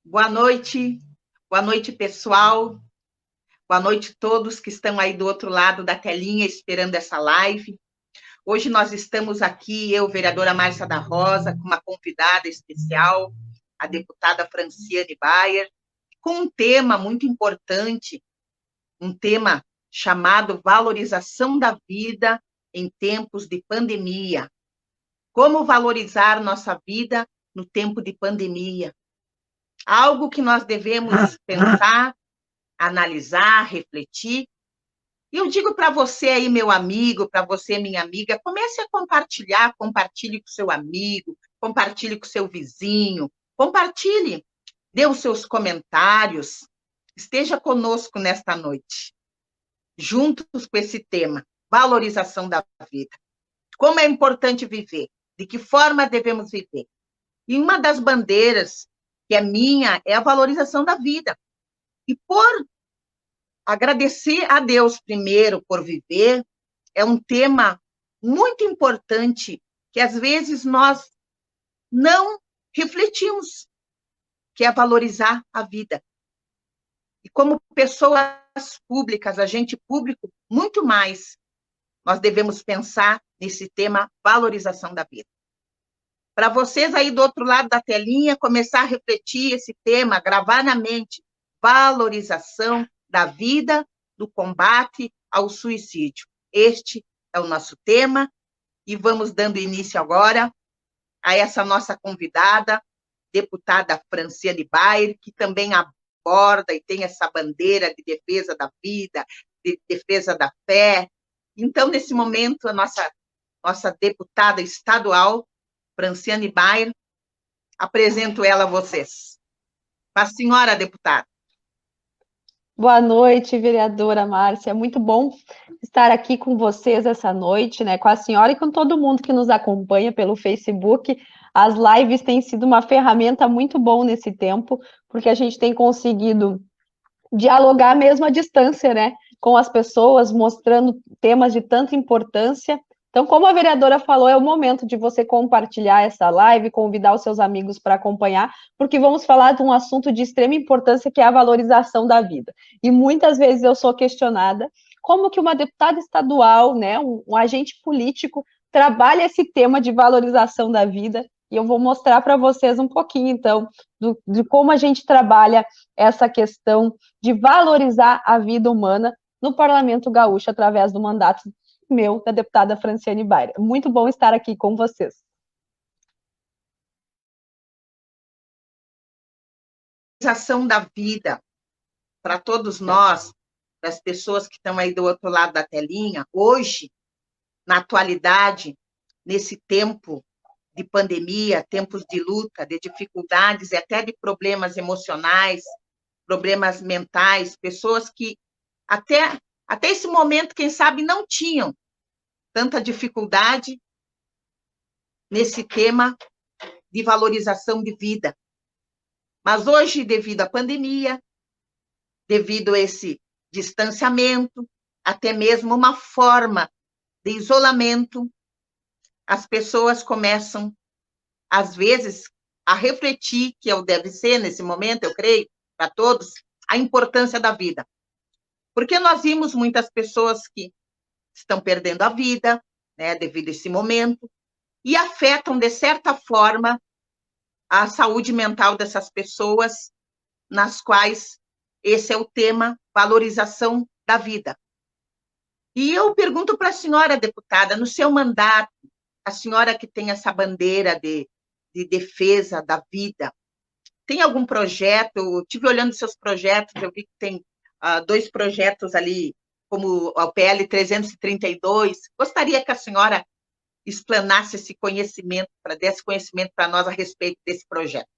Boa noite, pessoal. Boa noite a todos que estão aí do outro lado da telinha esperando essa live. Hoje nós estamos aqui, eu, vereadora Márcia da Rosa, com uma convidada especial, a deputada Franciane Bayer, com um tema muito importante, um tema chamado valorização da vida em tempos de pandemia. Como valorizar nossa vida no tempo de pandemia? Algo que nós devemos pensar, analisar, refletir. E eu digo para você aí, meu amigo, para você, minha amiga, comece a compartilhar, compartilhe com seu amigo, compartilhe com seu vizinho, compartilhe, dê os seus comentários, esteja conosco nesta noite, juntos com esse tema, valorização da vida. Como é importante viver, de que forma devemos viver. E uma das bandeiras que é minha é a valorização da vida. E por agradecer a Deus primeiro por viver, é um tema muito importante que às vezes nós não refletimos, que é valorizar a vida. E como pessoas públicas, agente público, muito mais, nós devemos pensar nesse tema valorização da vida. Para vocês aí do outro lado da telinha, começar a refletir esse tema, gravar na mente, valorização da vida, do combate ao suicídio. Este é o nosso tema e vamos dando início agora a essa nossa convidada, deputada Franciane Bayer, que também aborda e tem essa bandeira de defesa da vida, de defesa da fé. Então, nesse momento, a nossa deputada estadual, Franciane Bayer, apresento ela a vocês. A senhora deputada. Boa noite, vereadora Márcia. É muito bom estar aqui com vocês essa noite, né? Com a senhora e com todo mundo que nos acompanha pelo Facebook. As lives têm sido uma ferramenta muito boa nesse tempo, porque a gente tem conseguido dialogar mesmo à distância, né? Com as pessoas, mostrando temas de tanta importância. Então, como a vereadora falou, é o momento de você compartilhar essa live, convidar os seus amigos para acompanhar, porque vamos falar de um assunto de extrema importância, que é a valorização da vida. E muitas vezes eu sou questionada como que uma deputada estadual, né, um agente político, trabalha esse tema de valorização da vida, e eu vou mostrar para vocês um pouquinho, então, de como a gente trabalha essa questão de valorizar a vida humana no Parlamento Gaúcho, através do mandato meu, da deputada Franciane Bayer. Muito bom estar aqui com vocês. Valorização da vida para todos nós, para as pessoas que estão aí do outro lado da telinha, hoje, na atualidade, nesse tempo de pandemia, tempos de luta, de dificuldades e até de problemas emocionais, problemas mentais, pessoas que até esse momento, quem sabe, não tinham tanta dificuldade nesse tema de valorização de vida. Mas hoje, devido à pandemia, devido a esse distanciamento, até mesmo uma forma de isolamento, as pessoas começam, às vezes, a refletir, que deve ser nesse momento, eu creio, para todos, a importância da vida. Porque nós vimos muitas pessoas que estão perdendo a vida, né, devido a esse momento, e afetam, de certa forma, a saúde mental dessas pessoas, nas quais esse é o tema, valorização da vida. E eu pergunto para a senhora, deputada, no seu mandato, a senhora que tem essa bandeira de defesa da vida, tem algum projeto? Eu estive olhando seus projetos, eu vi que tem 2 projetos ali, como o PL 332. Gostaria que a senhora explanasse esse conhecimento, desse conhecimento para nós a respeito desse projeto.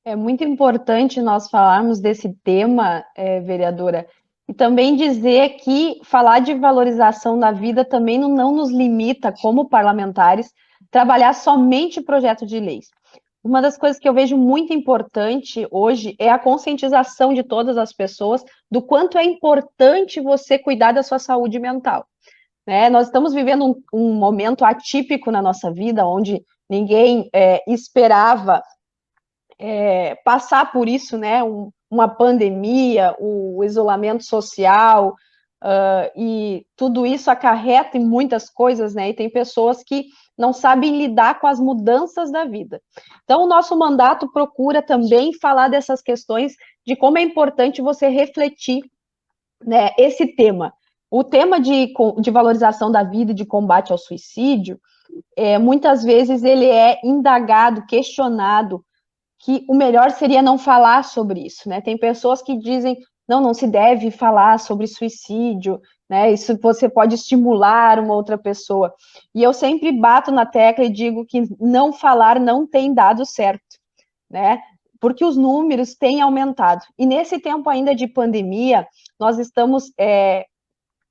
É muito importante nós falarmos desse tema, vereadora, e também dizer que falar de valorização da vida também não nos limita, como parlamentares, trabalhar somente projeto de leis. Uma das coisas que eu vejo muito importante hoje é a conscientização de todas as pessoas do quanto é importante você cuidar da sua saúde mental. né? Nós estamos vivendo um momento atípico na nossa vida, onde ninguém esperava passar por isso, né? Uma pandemia, o isolamento social, e tudo isso acarreta em muitas coisas, né? E tem pessoas que não sabem lidar com as mudanças da vida. Então, o nosso mandato procura também falar dessas questões, de como é importante você refletir, né, esse tema. O tema de valorização da vida e de combate ao suicídio, muitas vezes ele é indagado, questionado, que o melhor seria não falar sobre isso, né? Tem pessoas que dizem, não se deve falar sobre suicídio, né? Isso você pode estimular uma outra pessoa. E eu sempre bato na tecla e digo que não falar não tem dado certo, né? Porque os números têm aumentado. E nesse tempo ainda de pandemia, nós estamos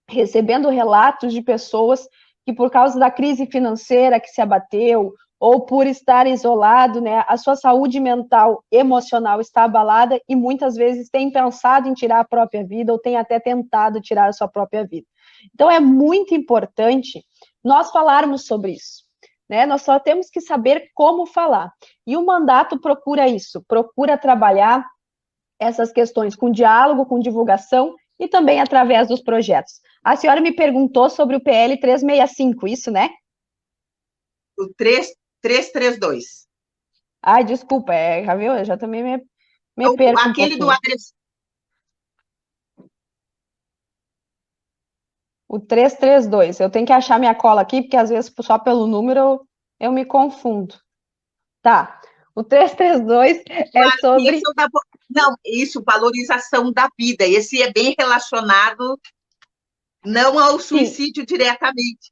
recebendo relatos de pessoas que, por causa da crise financeira que se abateu, ou por estar isolado, né, a sua saúde mental, emocional está abalada e muitas vezes tem pensado em tirar a própria vida ou tem até tentado tirar a sua própria vida. Então, é muito importante nós falarmos sobre isso, né? Nós só temos que saber como falar. E o mandato procura isso, procura trabalhar essas questões com diálogo, com divulgação e também através dos projetos. A senhora me perguntou sobre o PL 365, isso, né? O 332. Ai, desculpa, já viu? Eu já também me perco um Aquele do pouquinho. agressor. O 332. Eu tenho que achar minha cola aqui, porque às vezes só pelo número eu me confundo. Tá. O 332 é sobre. Não, isso, valorização da vida. Esse é bem relacionado, não ao Sim, suicídio diretamente.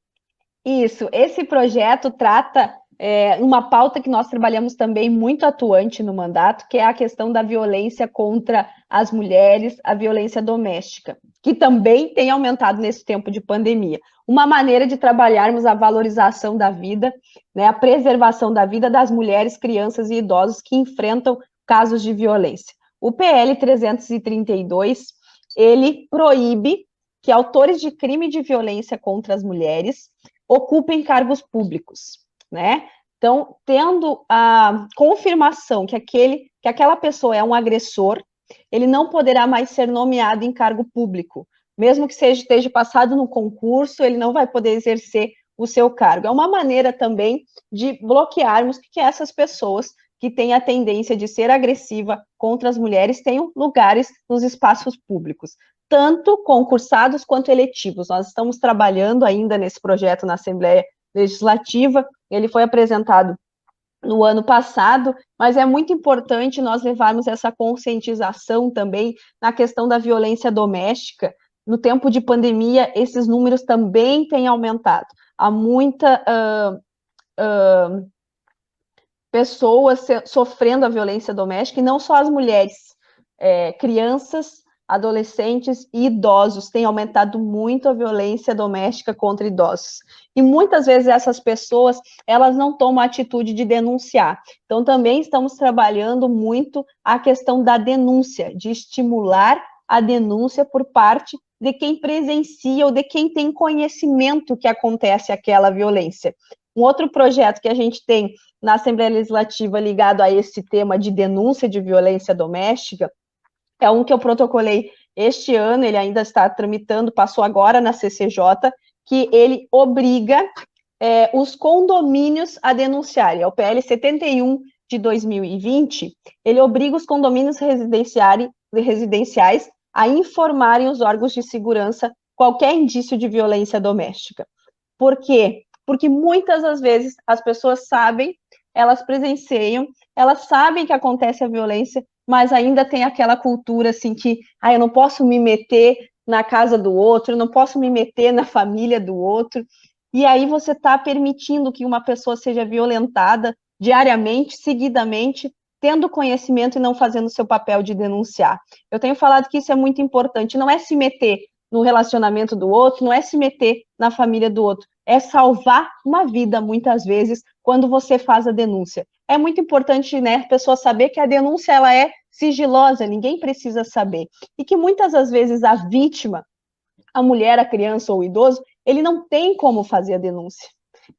isso. Esse projeto trata uma pauta que nós trabalhamos também muito atuante no mandato, que é a questão da violência contra as mulheres, a violência doméstica, que também tem aumentado nesse tempo de pandemia. Uma maneira de trabalharmos a valorização da vida, né, a preservação da vida das mulheres, crianças e idosos que enfrentam casos de violência. O PL 332, ele proíbe que autores de crime de violência contra as mulheres ocupem cargos públicos, né? Então, tendo a confirmação que aquela pessoa é um agressor, ele não poderá mais ser nomeado em cargo público. Mesmo que esteja passado no concurso, ele não vai poder exercer o seu cargo. É uma maneira também de bloquearmos que essas pessoas que têm a tendência de ser agressiva contra as mulheres tenham lugares nos espaços públicos, tanto concursados quanto eletivos. Nós estamos trabalhando ainda nesse projeto na Assembleia Legislativa, ele foi apresentado no ano passado, mas é muito importante nós levarmos essa conscientização também na questão da violência doméstica. No tempo de pandemia, esses números também têm aumentado. Há muita pessoas sofrendo a violência doméstica, e não só as mulheres, crianças, adolescentes e idosos, têm aumentado muito a violência doméstica contra idosos. E muitas vezes essas pessoas, elas não tomam a atitude de denunciar. Então, também estamos trabalhando muito a questão da denúncia, de estimular a denúncia por parte de quem presencia ou de quem tem conhecimento que acontece aquela violência. Um outro projeto que a gente tem na Assembleia Legislativa ligado a esse tema de denúncia de violência doméstica é um que eu protocolei este ano, ele ainda está tramitando, passou agora na CCJ, que ele obriga os condomínios a denunciarem. É o PL 71 de 2020, ele obriga os condomínios residenciais a informarem os órgãos de segurança qualquer indício de violência doméstica. Por quê? Porque muitas das vezes as pessoas sabem, elas presenciam, elas sabem que acontece a violência, mas ainda tem aquela cultura assim que, eu não posso me meter na casa do outro, eu não posso me meter na família do outro, e aí você está permitindo que uma pessoa seja violentada diariamente, seguidamente, tendo conhecimento e não fazendo o seu papel de denunciar. Eu tenho falado que isso é muito importante, não é se meter no relacionamento do outro, não é se meter na família do outro, é salvar uma vida, muitas vezes, quando você faz a denúncia. É muito importante, né, a pessoa saber que a denúncia, ela é sigilosa, ninguém precisa saber. E que muitas das vezes a vítima, a mulher, a criança ou o idoso, ele não tem como fazer a denúncia.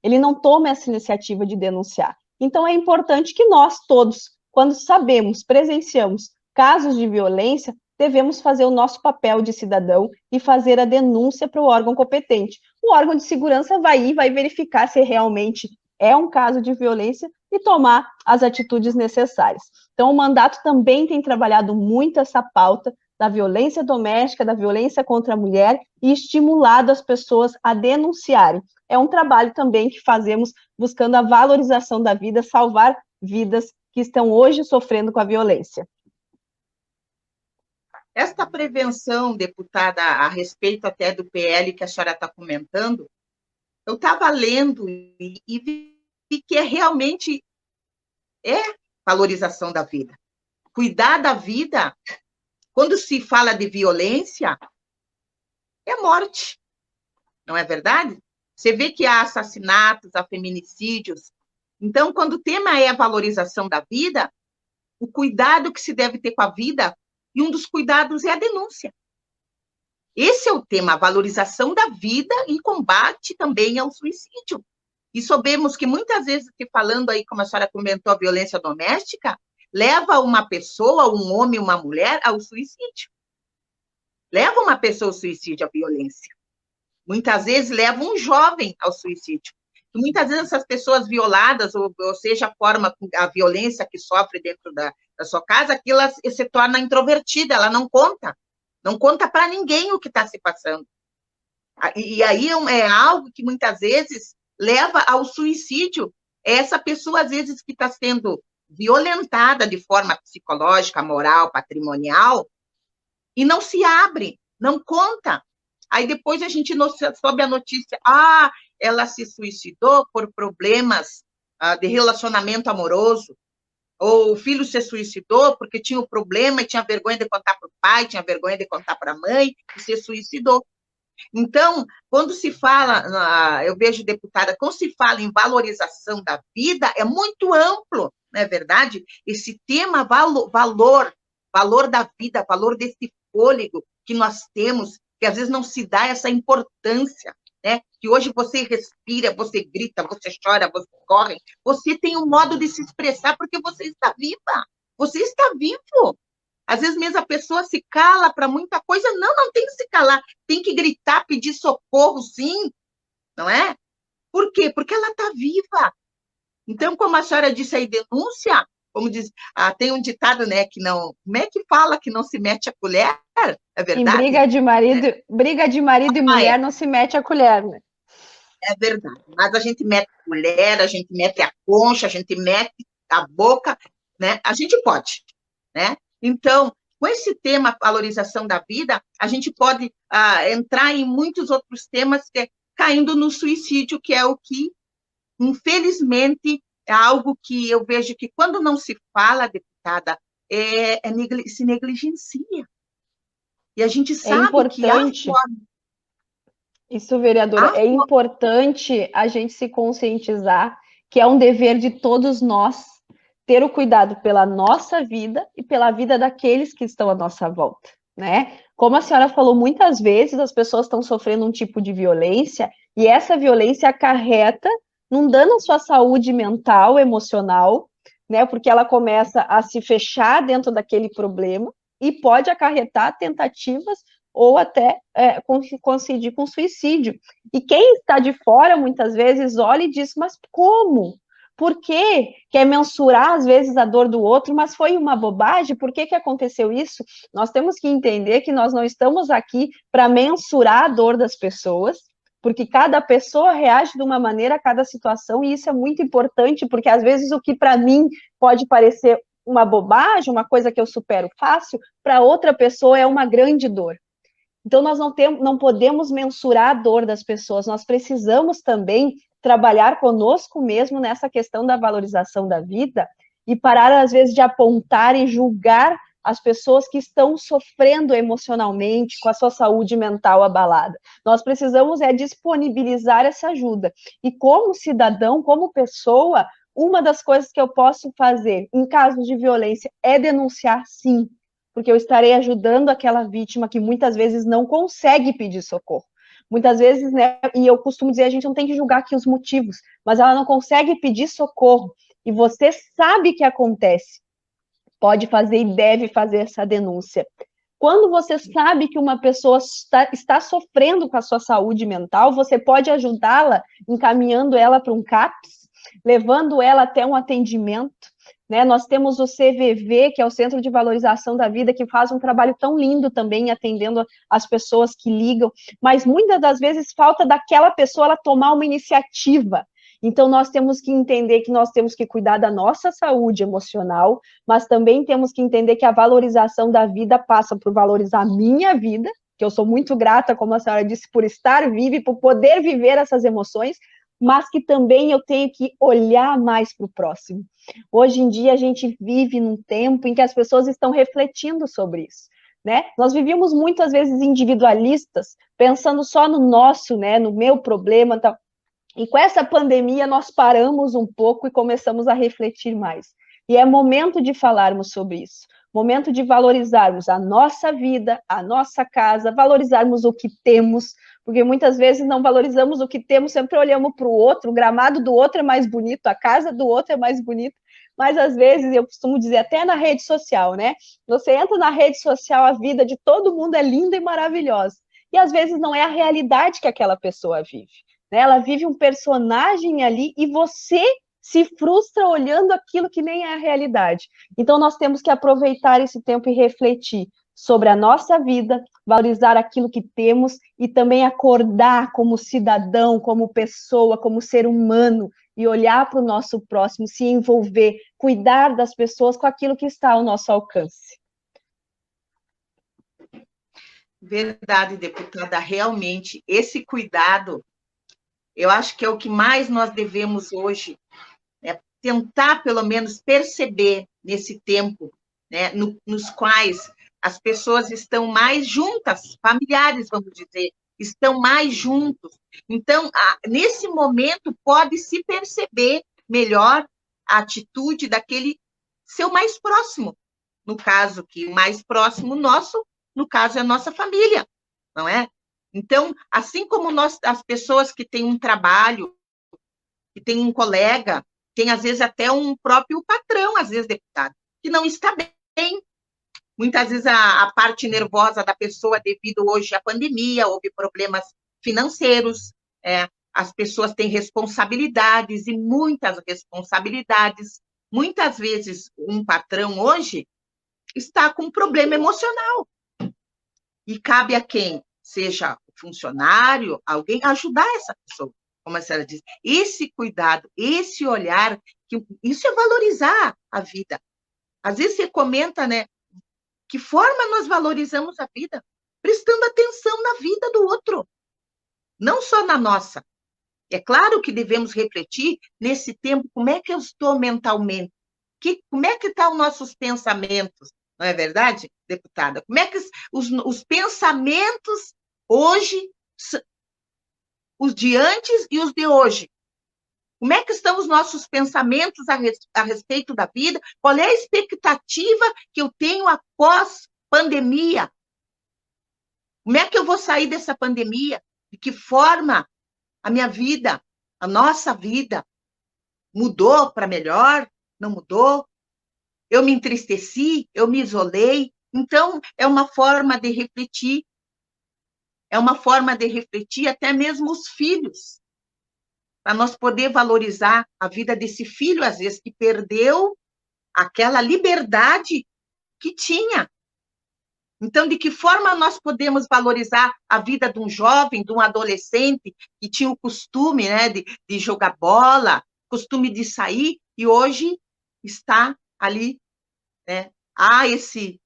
Ele não toma essa iniciativa de denunciar. Então, é importante que nós todos, quando sabemos, presenciamos casos de violência, devemos fazer o nosso papel de cidadão e fazer a denúncia para o órgão competente. O órgão de segurança vai ir, vai verificar se realmente é um caso de violência e tomar as atitudes necessárias. Então, o mandato também tem trabalhado muito essa pauta da violência doméstica, da violência contra a mulher e estimulado as pessoas a denunciarem. É um trabalho também que fazemos buscando a valorização da vida, salvar vidas que estão hoje sofrendo com a violência. Esta prevenção, deputada, a respeito até do PL que a senhora está comentando, eu estava lendo e vi que realmente é valorização da vida. Cuidar da vida, quando se fala de violência, é morte, não é verdade? Você vê que há assassinatos, há feminicídios. Então, quando o tema é a valorização da vida, o cuidado que se deve ter com a vida, e um dos cuidados é a denúncia. Esse é o tema, a valorização da vida em combate também ao suicídio. E sabemos que muitas vezes, falando aí, como a senhora comentou, a violência doméstica, leva uma pessoa, um homem, uma mulher, ao suicídio. Leva uma pessoa ao suicídio, à violência. Muitas vezes leva um jovem ao suicídio. E muitas vezes essas pessoas violadas, ou seja, a forma, a violência que sofre dentro da sua casa, aquilo se torna introvertida, ela não conta para ninguém o que está se passando. E aí é algo que muitas vezes leva ao suicídio. Essa pessoa, às vezes, que está sendo violentada de forma psicológica, moral, patrimonial, e não se abre, não conta. Aí depois a gente soube a notícia, ela se suicidou por problemas de relacionamento amoroso, ou o filho se suicidou porque tinha um problema e tinha vergonha de contar para o pai, tinha vergonha de contar para a mãe, e se suicidou. Então, quando se fala, eu vejo, deputada, quando se fala em valorização da vida, é muito amplo, não é verdade? Esse tema valor da vida, valor desse fôlego que nós temos, que às vezes não se dá essa importância, né? Que hoje você respira, você grita, você chora, você corre, você tem um modo de se expressar porque você está viva, você está vivo. Às vezes mesmo a pessoa se cala para muita coisa, não tem que se calar, tem que gritar, pedir socorro, sim, não é? Por quê? Porque ela está viva. Então, como a senhora disse aí, denúncia, como diz, tem um ditado, né, que não, como é que fala que não se mete a colher? É verdade? Em briga de marido e mulher não se mete a colher, né? É verdade, mas a gente mete a colher, a gente mete a concha, a gente mete a boca, né? A gente pode, né? Então, com esse tema, valorização da vida, a gente pode entrar em muitos outros temas, que é caindo no suicídio, que é o que, infelizmente, é algo que eu vejo que, quando não se fala, deputada, se negligencia. E a gente sabe que há forma. Isso, vereadora, é importante a gente se conscientizar que é um dever de todos nós ter o cuidado pela nossa vida e pela vida daqueles que estão à nossa volta, né? Como a senhora falou, muitas vezes as pessoas estão sofrendo um tipo de violência e essa violência acarreta num dano à sua saúde mental, emocional, né? Porque ela começa a se fechar dentro daquele problema e pode acarretar tentativas ou até coincidir com suicídio. E quem está de fora, muitas vezes, olha e diz, mas como? Por que quer mensurar, às vezes, a dor do outro, mas foi uma bobagem? Por que aconteceu isso? Nós temos que entender que nós não estamos aqui para mensurar a dor das pessoas, porque cada pessoa reage de uma maneira a cada situação, e isso é muito importante, porque às vezes o que para mim pode parecer uma bobagem, uma coisa que eu supero fácil, para outra pessoa é uma grande dor. Então, nós não podemos mensurar a dor das pessoas, nós precisamos também trabalhar conosco mesmo nessa questão da valorização da vida e parar, às vezes, de apontar e julgar as pessoas que estão sofrendo emocionalmente, com a sua saúde mental abalada. Nós precisamos disponibilizar essa ajuda. E como cidadão, como pessoa, uma das coisas que eu posso fazer em casos de violência é denunciar, sim, porque eu estarei ajudando aquela vítima que muitas vezes não consegue pedir socorro. Muitas vezes, né, e eu costumo dizer, a gente não tem que julgar aqui os motivos, mas ela não consegue pedir socorro, e você sabe que acontece, pode fazer e deve fazer essa denúncia. Quando você sabe que uma pessoa está sofrendo com a sua saúde mental, você pode ajudá-la encaminhando ela para um CAPS, levando ela até um atendimento, né? Nós temos o CVV, que é o Centro de Valorização da Vida, que faz um trabalho tão lindo também, atendendo as pessoas que ligam, mas muitas das vezes falta daquela pessoa ela tomar uma iniciativa. Então, nós temos que entender que nós temos que cuidar da nossa saúde emocional, mas também temos que entender que a valorização da vida passa por valorizar a minha vida, que eu sou muito grata, como a senhora disse, por estar viva e por poder viver essas emoções, mas que também eu tenho que olhar mais para o próximo. Hoje em dia, a gente vive num tempo em que as pessoas estão refletindo sobre isso. Né? Nós vivíamos muitas vezes individualistas, pensando só no nosso, né, no meu problema, tal. E com essa pandemia, nós paramos um pouco e começamos a refletir mais. E é momento de falarmos sobre isso. Momento de valorizarmos a nossa vida, a nossa casa, valorizarmos o que temos, porque muitas vezes não valorizamos o que temos, sempre olhamos para o outro, o gramado do outro é mais bonito, a casa do outro é mais bonita, mas às vezes, eu costumo dizer, até na rede social, né? Você entra na rede social, a vida de todo mundo é linda e maravilhosa. E às vezes não é a realidade que aquela pessoa vive. Ela vive um personagem ali e você se frustra olhando aquilo que nem é a realidade. Então, nós temos que aproveitar esse tempo e refletir sobre a nossa vida, valorizar aquilo que temos e também acordar como cidadão, como pessoa, como ser humano e olhar para o nosso próximo, se envolver, cuidar das pessoas com aquilo que está ao nosso alcance. Verdade, deputada, realmente, esse cuidado, eu acho que é o que mais nós devemos hoje, né, tentar, pelo menos, perceber nesse tempo, né, nos quais as pessoas estão mais juntas, familiares, vamos dizer, estão mais juntos. Então, nesse momento, pode-se perceber melhor a atitude daquele seu mais próximo. No caso, que o mais próximo nosso, no caso, é a nossa família, não é? Então, assim como nós, as pessoas que têm um trabalho, que têm um colega, tem às vezes até um próprio patrão, às vezes, deputado, que não está bem. Muitas vezes a parte nervosa da pessoa, devido hoje à pandemia, houve problemas financeiros, as pessoas têm responsabilidades e muitas responsabilidades. Muitas vezes, um patrão hoje está com um problema emocional. E cabe a quem? Seja o funcionário, alguém, ajudar essa pessoa. Como a senhora diz, esse cuidado, esse olhar, isso é valorizar a vida. Às vezes você comenta, né? Que forma nós valorizamos a vida? Prestando atenção na vida do outro, não só na nossa. É claro que devemos refletir nesse tempo, como é que eu estou mentalmente? Como é que estão os nossos pensamentos? Não é verdade, deputada? Como é que os pensamentos hoje, os de antes e os de hoje? Como é que estão os nossos pensamentos a respeito da vida? Qual é a expectativa que eu tenho após pandemia? Como é que eu vou sair dessa pandemia? De que forma a minha vida, a nossa vida, mudou para melhor? Não mudou? Eu me entristeci? Eu me isolei? Então, é uma forma de refletir. É uma forma de refletir até mesmo os filhos, para nós poder valorizar a vida desse filho, às vezes, que perdeu aquela liberdade que tinha. Então, de que forma nós podemos valorizar a vida de um jovem, de um adolescente que tinha o costume, né, de jogar bola, costume de sair, e hoje está ali, né? Há esse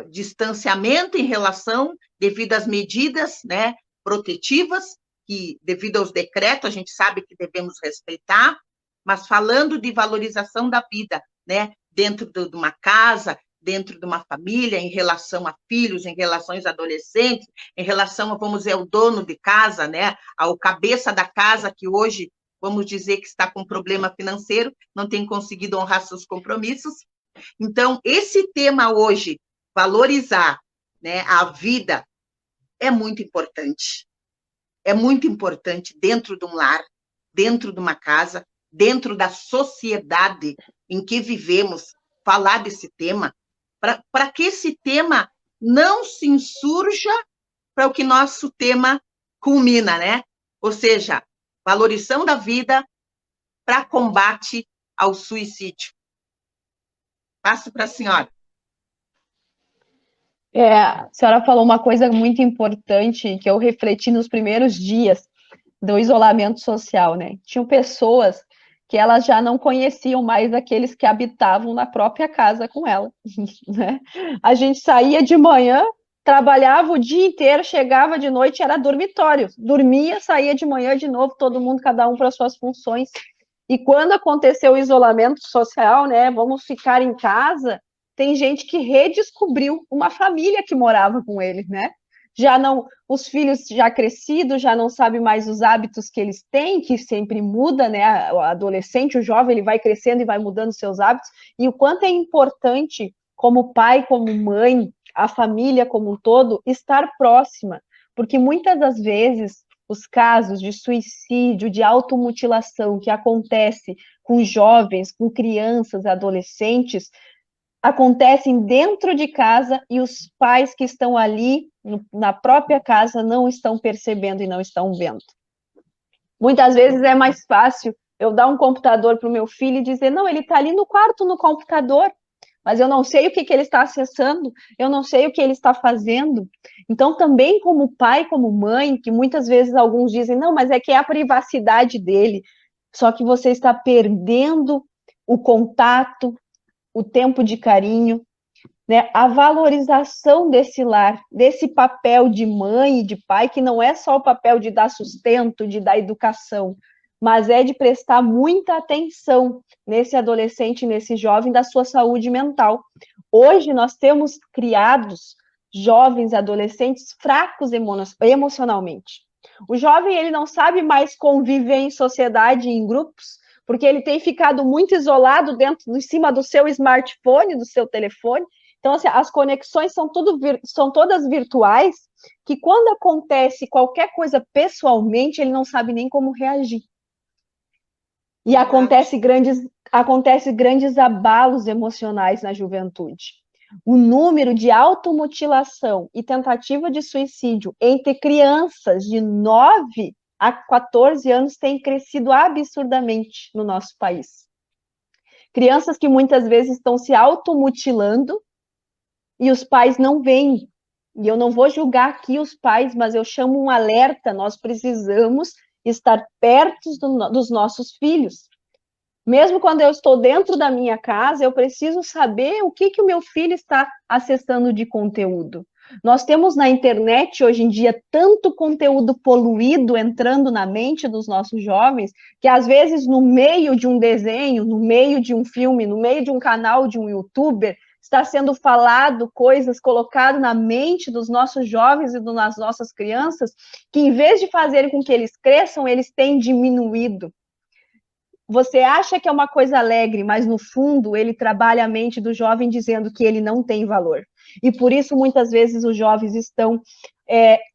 distanciamento em relação, devido às medidas, né, protetivas, que, devido aos decretos, a gente sabe que devemos respeitar, mas falando de valorização da vida, né, dentro de uma casa, dentro de uma família, em relação a filhos, em relação aos adolescentes, em relação, vamos dizer, ao dono de casa, né, ao cabeça da casa, que hoje, vamos dizer, que está com problema financeiro, não tem conseguido honrar seus compromissos. Então, esse tema hoje, valorizar, né, a vida, é muito importante. é muito importante dentro de um lar, dentro de uma casa, dentro da sociedade em que vivemos, falar desse tema, para que esse tema não se insurja para o que nosso tema culmina, né? Ou seja, valorização da vida para combate ao suicídio. Passo para a senhora. A senhora falou uma coisa muito importante que eu refleti nos primeiros dias do isolamento social, né? Tinham pessoas que elas já não conheciam mais aqueles que habitavam na própria casa com ela, né? A gente saía de manhã, trabalhava o dia inteiro, chegava de noite, era dormitório. Dormia, saía de manhã de novo, todo mundo, cada um para suas funções. E quando aconteceu o isolamento social, né? Vamos ficar em casa, tem gente que redescobriu uma família que morava com eles, né? Já não, os filhos já crescidos, já não sabem mais os hábitos que eles têm, que sempre muda, né? O adolescente, o jovem, ele vai crescendo e vai mudando seus hábitos, e o quanto é importante, como pai, como mãe, a família como um todo, estar próxima, porque muitas das vezes os casos de suicídio, de automutilação que acontece com jovens, com crianças, adolescentes, acontecem dentro de casa e os pais que estão ali na própria casa não estão percebendo e não estão vendo. Muitas vezes é mais fácil eu dar um computador para o meu filho e dizer, não, ele está ali no quarto no computador, mas eu não sei o que ele está acessando, eu não sei o que ele está fazendo. Então, também como pai, como mãe, que muitas vezes alguns dizem, não, mas é que é a privacidade dele, só que você está perdendo o contato, o tempo de carinho, né? A valorização desse lar, desse papel de mãe e de pai, que não é só o papel de dar sustento, de dar educação, mas é de prestar muita atenção nesse adolescente, nesse jovem, da sua saúde mental. Hoje nós temos criados jovens, adolescentes fracos emocionalmente. O jovem, ele não sabe mais conviver em sociedade, em grupos, porque ele tem ficado muito isolado dentro, em cima do seu smartphone, do seu telefone. Então, assim, as conexões são todas virtuais, que quando acontece qualquer coisa pessoalmente, ele não sabe nem como reagir. E acontece grandes abalos emocionais na juventude. O número de automutilação e tentativa de suicídio entre crianças de 9 a 14 anos tem crescido absurdamente no nosso país. Crianças que muitas vezes estão se automutilando e os pais não veem. E eu não vou julgar aqui os pais, mas eu chamo um alerta, nós precisamos estar perto dos nossos filhos. Mesmo quando eu estou dentro da minha casa, eu preciso saber o que o meu filho está acessando de conteúdo. Nós temos na internet, hoje em dia, tanto conteúdo poluído entrando na mente dos nossos jovens, que às vezes no meio de um desenho, no meio de um filme, no meio de um canal de um youtuber, está sendo falado coisas colocadas na mente dos nossos jovens e das nossas crianças, que em vez de fazerem com que eles cresçam, eles têm diminuído. Você acha que é uma coisa alegre, mas no fundo ele trabalha a mente do jovem dizendo que ele não tem valor. E por isso, muitas vezes, os jovens estão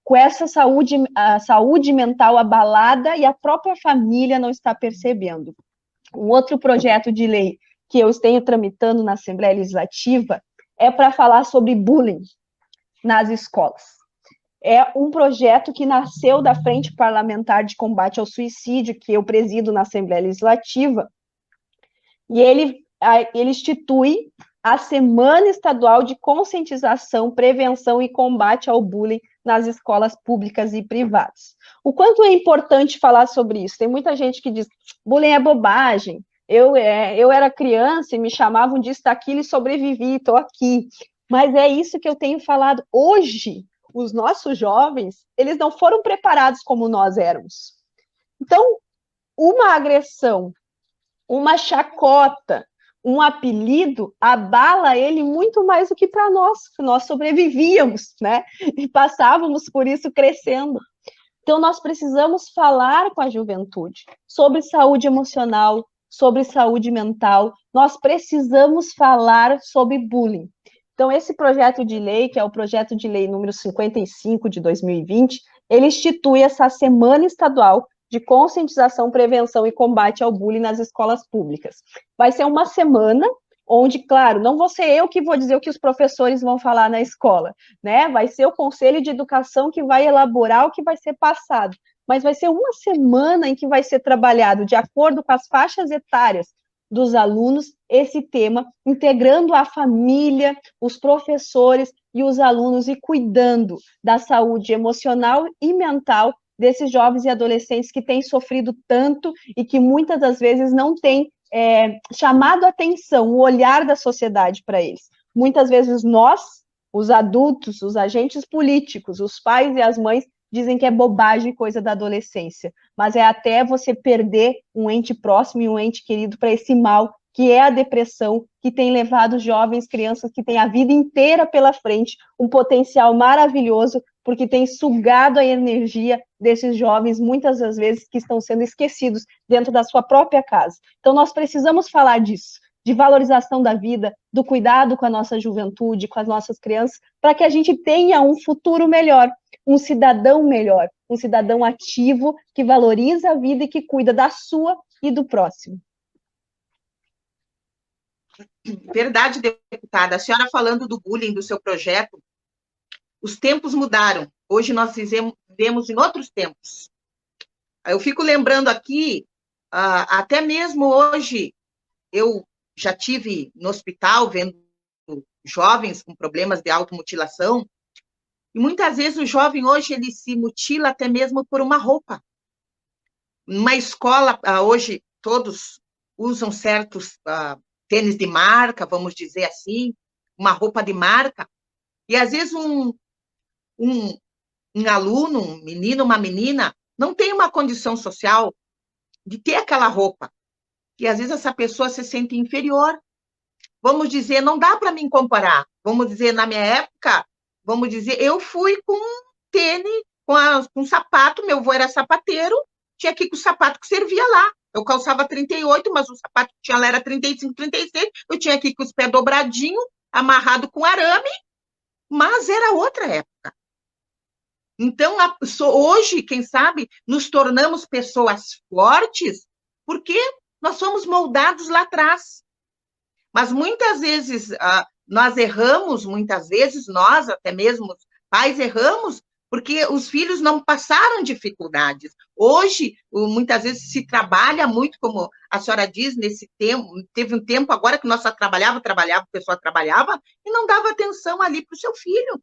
com essa saúde mental abalada e a própria família não está percebendo. Um outro projeto de lei que eu tenho tramitando na Assembleia Legislativa é para falar sobre bullying nas escolas. É um projeto que nasceu da Frente Parlamentar de Combate ao Suicídio, que eu presido na Assembleia Legislativa, e ele institui a Semana Estadual de Conscientização, Prevenção e Combate ao Bullying nas escolas públicas e privadas. O quanto é importante falar sobre isso? Tem muita gente que diz, bullying é bobagem, eu era criança e me chamavam de estaquilo e sobrevivi, estou aqui. Mas é isso que eu tenho falado. Hoje, os nossos jovens, eles não foram preparados como nós éramos. Então, uma agressão, uma chacota, um apelido, abala ele muito mais do que para nós, que nós sobrevivíamos, né? E passávamos por isso crescendo. Então, nós precisamos falar com a juventude sobre saúde emocional, sobre saúde mental, nós precisamos falar sobre bullying. Então, esse projeto de lei, que é o projeto de lei número 55 de 2020, ele institui essa Semana Estadual de Conscientização, Prevenção e Combate ao Bullying nas escolas públicas. Vai ser uma semana onde, claro, não vou ser eu que vou dizer o que os professores vão falar na escola, né? Vai ser o Conselho de Educação que vai elaborar o que vai ser passado, mas vai ser uma semana em que vai ser trabalhado de acordo com as faixas etárias dos alunos esse tema, integrando a família, os professores e os alunos e cuidando da saúde emocional e mental desses jovens e adolescentes que têm sofrido tanto e que muitas das vezes não têm chamado a atenção, o olhar da sociedade para eles. Muitas vezes nós, os adultos, os agentes políticos, os pais e as mães, dizem que é bobagem coisa da adolescência, mas é até você perder um ente próximo e um ente querido para esse mal, que é a depressão, que tem levado jovens, crianças que têm a vida inteira pela frente, um potencial maravilhoso, porque tem sugado a energia desses jovens, muitas das vezes, que estão sendo esquecidos dentro da sua própria casa. Então, nós precisamos falar disso, de valorização da vida, do cuidado com a nossa juventude, com as nossas crianças, para que a gente tenha um futuro melhor, um cidadão melhor, um cidadão ativo, que valoriza a vida e que cuida da sua e do próximo. Verdade, deputada. A senhora falando do bullying, do seu projeto, os tempos mudaram. Hoje nós vivemos em outros tempos. Eu fico lembrando aqui, até mesmo hoje, eu já tive no hospital vendo jovens com problemas de automutilação, e muitas vezes o jovem hoje ele se mutila até mesmo por uma roupa. Numa escola, hoje, todos usam certos tênis de marca, vamos dizer assim, uma roupa de marca, e às vezes um aluno, um menino, uma menina, não tem uma condição social de ter aquela roupa, e às vezes essa pessoa se sente inferior. Vamos dizer, não dá para me comparar. Vamos dizer, na minha época, vamos dizer, eu fui com tênis, com sapato, meu avô era sapateiro, tinha que ir com o sapato que servia lá. Eu calçava 38, mas o sapato que tinha lá era 35, 36, eu tinha que ir com os pés dobradinhos, amarrado com arame, mas era outra época. Então, hoje, quem sabe, nos tornamos pessoas fortes, porque nós fomos moldados lá atrás. Mas muitas vezes nós erramos, muitas vezes nós, até mesmo os pais, erramos porque os filhos não passaram dificuldades. Hoje, muitas vezes se trabalha muito, como a senhora diz, nesse tempo, teve um tempo agora que nós só trabalhava, a pessoa trabalhava e não dava atenção ali para o seu filho.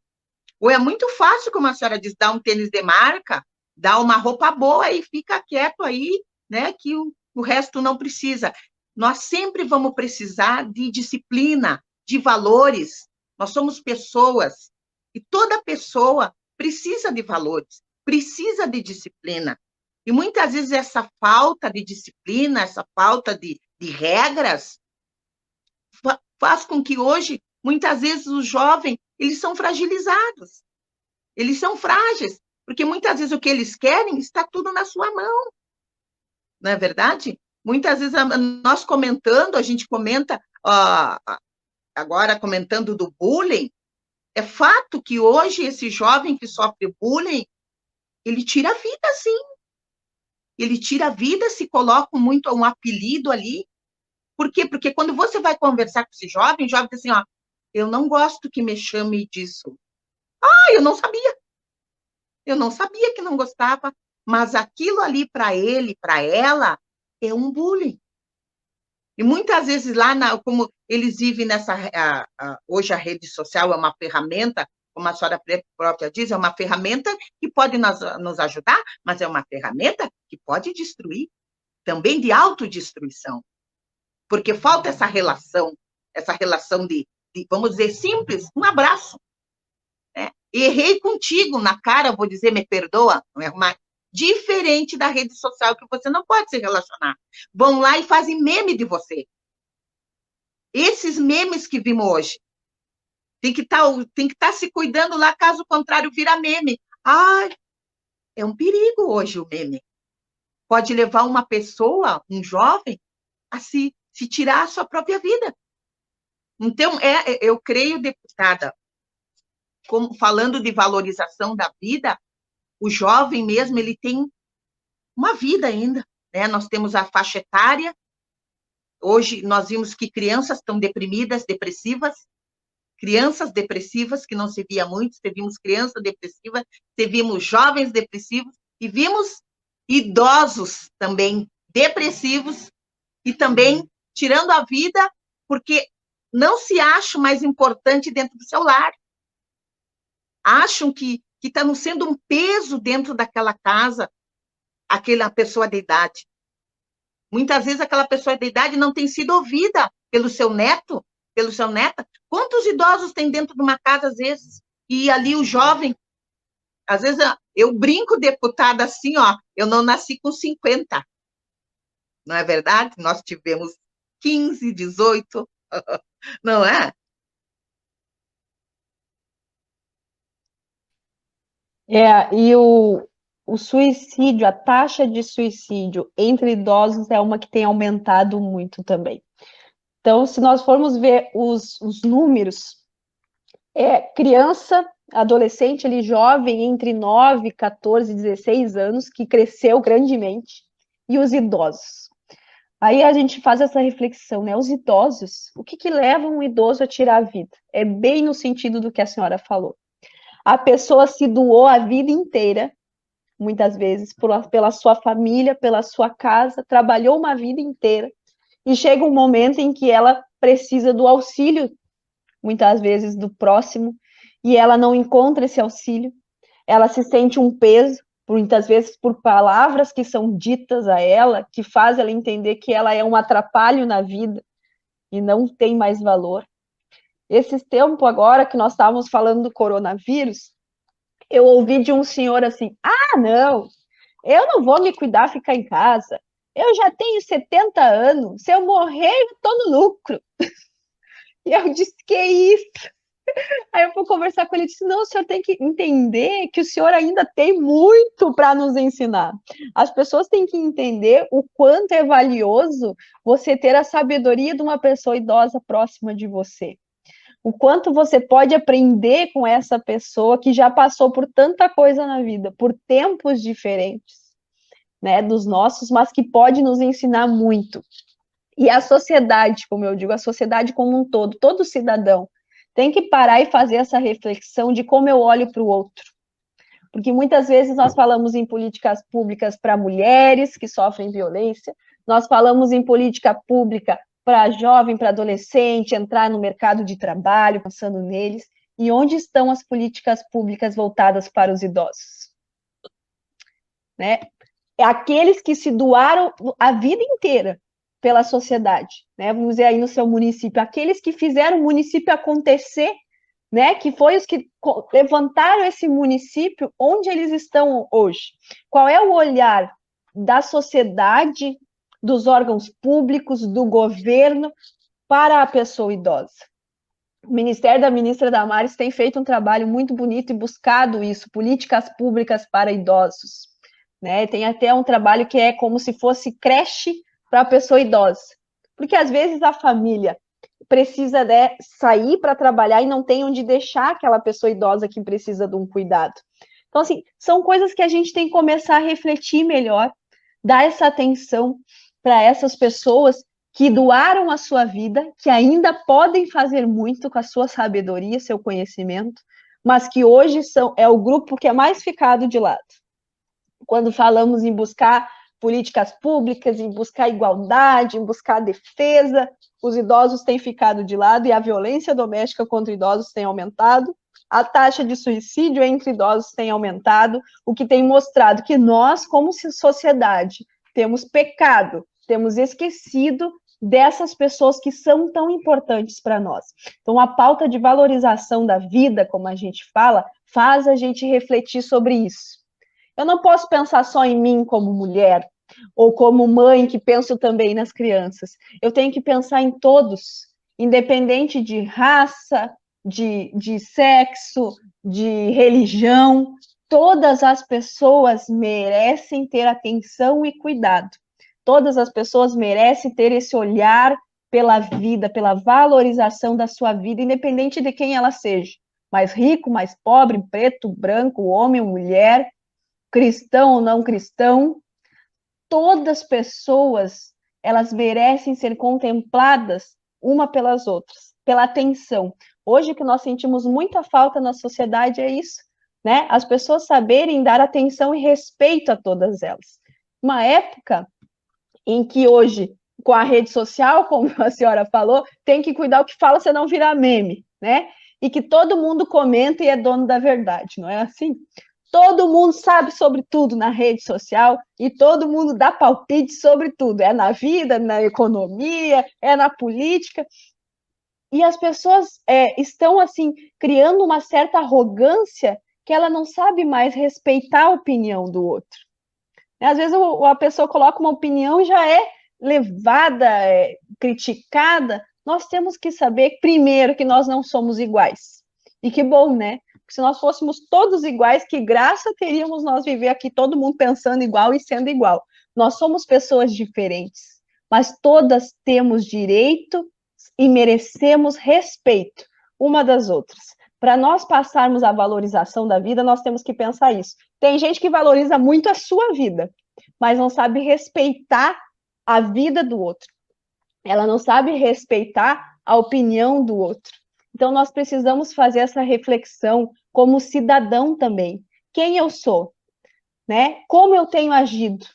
Ou é muito fácil, como a senhora diz, dar um tênis de marca, dar uma roupa boa e fica quieto aí, né, que o resto não precisa. Nós sempre vamos precisar de disciplina, de valores. Nós somos pessoas e toda pessoa precisa de valores, precisa de disciplina. E muitas vezes essa falta de disciplina, essa falta de regras, faz com que hoje, muitas vezes, os jovens, eles são fragilizados. Eles são frágeis, porque muitas vezes o que eles querem está tudo na sua mão. Não é verdade? Muitas vezes nós comentando, a gente comenta, agora comentando do bullying, é fato que hoje esse jovem que sofre bullying, ele tira a vida, sim. Ele tira a vida, se coloca muito um apelido ali. Por quê? Porque quando você vai conversar com esse jovem, o jovem diz assim, ó, eu não gosto que me chame disso. Eu não sabia. Eu não sabia que não gostava, mas aquilo ali para ele, para ela, é um bullying. E muitas vezes lá, como eles vivem nessa... hoje a rede social é uma ferramenta, como a senhora própria diz, é uma ferramenta que pode nos ajudar, mas é uma ferramenta que pode destruir, também de autodestruição. Porque falta essa relação de vamos dizer, simples, um abraço. Né? Errei contigo na cara, vou dizer, me perdoa, não é uma... Diferente da rede social, que você não pode se relacionar. Vão lá e fazem meme de você. Esses memes que vimos hoje. Tem que estar se cuidando lá, caso contrário, vira meme. É um perigo hoje o meme. Pode levar uma pessoa, um jovem, a se tirar a sua própria vida. Então, eu creio, deputada, falando de valorização da vida, o jovem mesmo, ele tem uma vida ainda, né? Nós temos a faixa etária. Hoje nós vimos que crianças estão deprimidas, depressivas, crianças depressivas, que não se via muito, vimos crianças depressivas, vimos jovens depressivos, e vimos idosos também depressivos, e também tirando a vida, porque não se acham mais importante dentro do seu lar. Acham que está sendo um peso dentro daquela casa, aquela pessoa de idade. Muitas vezes aquela pessoa de idade não tem sido ouvida pelo seu neto, pelo seu neta. Quantos idosos tem dentro de uma casa, às vezes? E ali o jovem, às vezes eu brinco, deputada, assim, ó, eu não nasci com 50. Não é verdade? Nós tivemos 15, 18, não é? E o suicídio, a taxa de suicídio entre idosos é uma que tem aumentado muito também. Então, se nós formos ver os números, criança, adolescente, ali, jovem, entre 9, 14, 16 anos, que cresceu grandemente, e os idosos. Aí a gente faz essa reflexão, né? Os idosos, o que leva um idoso a tirar a vida? É bem no sentido do que a senhora falou. A pessoa se doou a vida inteira, muitas vezes, pela sua família, pela sua casa, trabalhou uma vida inteira, e chega um momento em que ela precisa do auxílio, muitas vezes, do próximo, e ela não encontra esse auxílio, ela se sente um peso, muitas vezes por palavras que são ditas a ela, que faz ela entender que ela é um atrapalho na vida e não tem mais valor. Esse tempo agora que nós estávamos falando do coronavírus, eu ouvi de um senhor assim, não, eu não vou me cuidar, ficar em casa, eu já tenho 70 anos, se eu morrer, eu estou no lucro. E eu disse, que isso? Aí eu fui conversar com ele e disse, não, o senhor tem que entender que o senhor ainda tem muito para nos ensinar. As pessoas têm que entender o quanto é valioso você ter a sabedoria de uma pessoa idosa próxima de você. O quanto você pode aprender com essa pessoa que já passou por tanta coisa na vida, por tempos diferentes, né, dos nossos, mas que pode nos ensinar muito. E a sociedade, como eu digo, a sociedade como um todo cidadão, tem que parar e fazer essa reflexão de como eu olho para o outro. Porque muitas vezes nós falamos em políticas públicas para mulheres que sofrem violência, nós falamos em política pública para jovem, para adolescente, entrar no mercado de trabalho, pensando neles. E onde estão as políticas públicas voltadas para os idosos? Né? É aqueles que se doaram a vida inteira pela sociedade, né? Vamos dizer aí no seu município, aqueles que fizeram o município acontecer, né? Que foi os que levantaram esse município onde eles estão hoje. Qual é o olhar da sociedade, dos órgãos públicos, do governo para a pessoa idosa? O Ministério da Ministra Damares tem feito um trabalho muito bonito e buscado isso, políticas públicas para idosos, né? Tem até um trabalho que é como se fosse creche para a pessoa idosa, porque às vezes a família precisa, né, sair para trabalhar e não tem onde deixar aquela pessoa idosa que precisa de um cuidado. Então, assim, são coisas que a gente tem que começar a refletir melhor, dar essa atenção para essas pessoas que doaram a sua vida, que ainda podem fazer muito com a sua sabedoria, seu conhecimento, mas que hoje é o grupo que é mais ficado de lado. Quando falamos em buscar políticas públicas, em buscar igualdade, em buscar defesa, os idosos têm ficado de lado e a violência doméstica contra idosos tem aumentado, a taxa de suicídio entre idosos tem aumentado, o que tem mostrado que nós, como sociedade, temos pecado, temos esquecido dessas pessoas que são tão importantes para nós. Então, a pauta de valorização da vida, como a gente fala, faz a gente refletir sobre isso. Eu não posso pensar só em mim como mulher, ou como mãe que penso também nas crianças. Eu tenho que pensar em todos, independente de raça, de sexo, de religião. Todas as pessoas merecem ter atenção e cuidado. Todas as pessoas merecem ter esse olhar pela vida, pela valorização da sua vida, independente de quem ela seja. Mais rico, mais pobre, preto, branco, homem, mulher. cristão ou não cristão, todas as pessoas, elas merecem ser contempladas uma pelas outras, pela atenção. Hoje o que nós sentimos muita falta na sociedade é isso, né? As pessoas saberem dar atenção e respeito a todas elas. Uma época em que hoje, com a rede social, como a senhora falou, tem que cuidar o que fala, senão virar meme, né? E que todo mundo comenta e é dono da verdade, não é assim? Todo mundo sabe sobre tudo na rede social e todo mundo dá palpite sobre tudo. É na vida, na economia, é na política. E as pessoas estão, assim, criando uma certa arrogância que ela não sabe mais respeitar a opinião do outro. Às vezes a pessoa coloca uma opinião e já é levada, criticada. Nós temos que saber, primeiro, que nós não somos iguais. E que bom, né? Porque se nós fôssemos todos iguais, que graça teríamos nós viver aqui, todo mundo pensando igual e sendo igual. Nós somos pessoas diferentes, mas todas temos direito e merecemos respeito uma das outras. Para nós passarmos a valorização da vida, nós temos que pensar isso. Tem gente que valoriza muito a sua vida, mas não sabe respeitar a vida do outro. Ela não sabe respeitar a opinião do outro. Então, nós precisamos fazer essa reflexão como cidadão também. Quem eu sou? Né? Como eu tenho agido?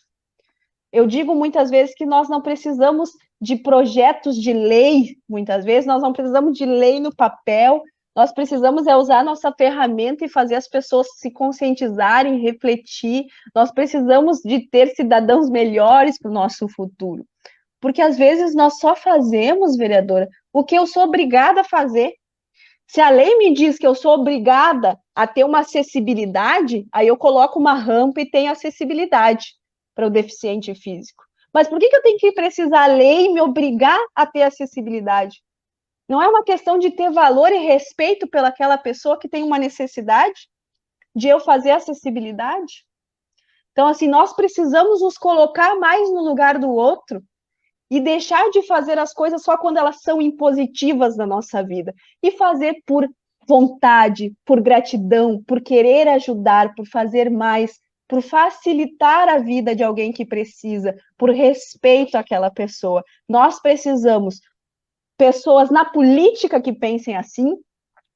Eu digo muitas vezes que nós não precisamos de projetos de lei, muitas vezes, nós não precisamos de lei no papel, nós precisamos usar a nossa ferramenta e fazer as pessoas se conscientizarem, refletir, nós precisamos de ter cidadãos melhores para o nosso futuro. Porque às vezes nós só fazemos, vereadora, o que eu sou obrigada a fazer. Se a lei me diz que eu sou obrigada a ter uma acessibilidade, aí eu coloco uma rampa e tenho acessibilidade para o deficiente físico. Mas por que eu tenho que precisar a lei e me obrigar a ter acessibilidade? Não é uma questão de ter valor e respeito pelaquela pessoa que tem uma necessidade de eu fazer acessibilidade? Então, assim, nós precisamos nos colocar mais no lugar do outro e deixar de fazer as coisas só quando elas são impositivas na nossa vida e fazer por vontade, por gratidão, por querer ajudar, por fazer mais, por facilitar a vida de alguém que precisa, por respeito àquela pessoa. Nós precisamos pessoas na política que pensem assim,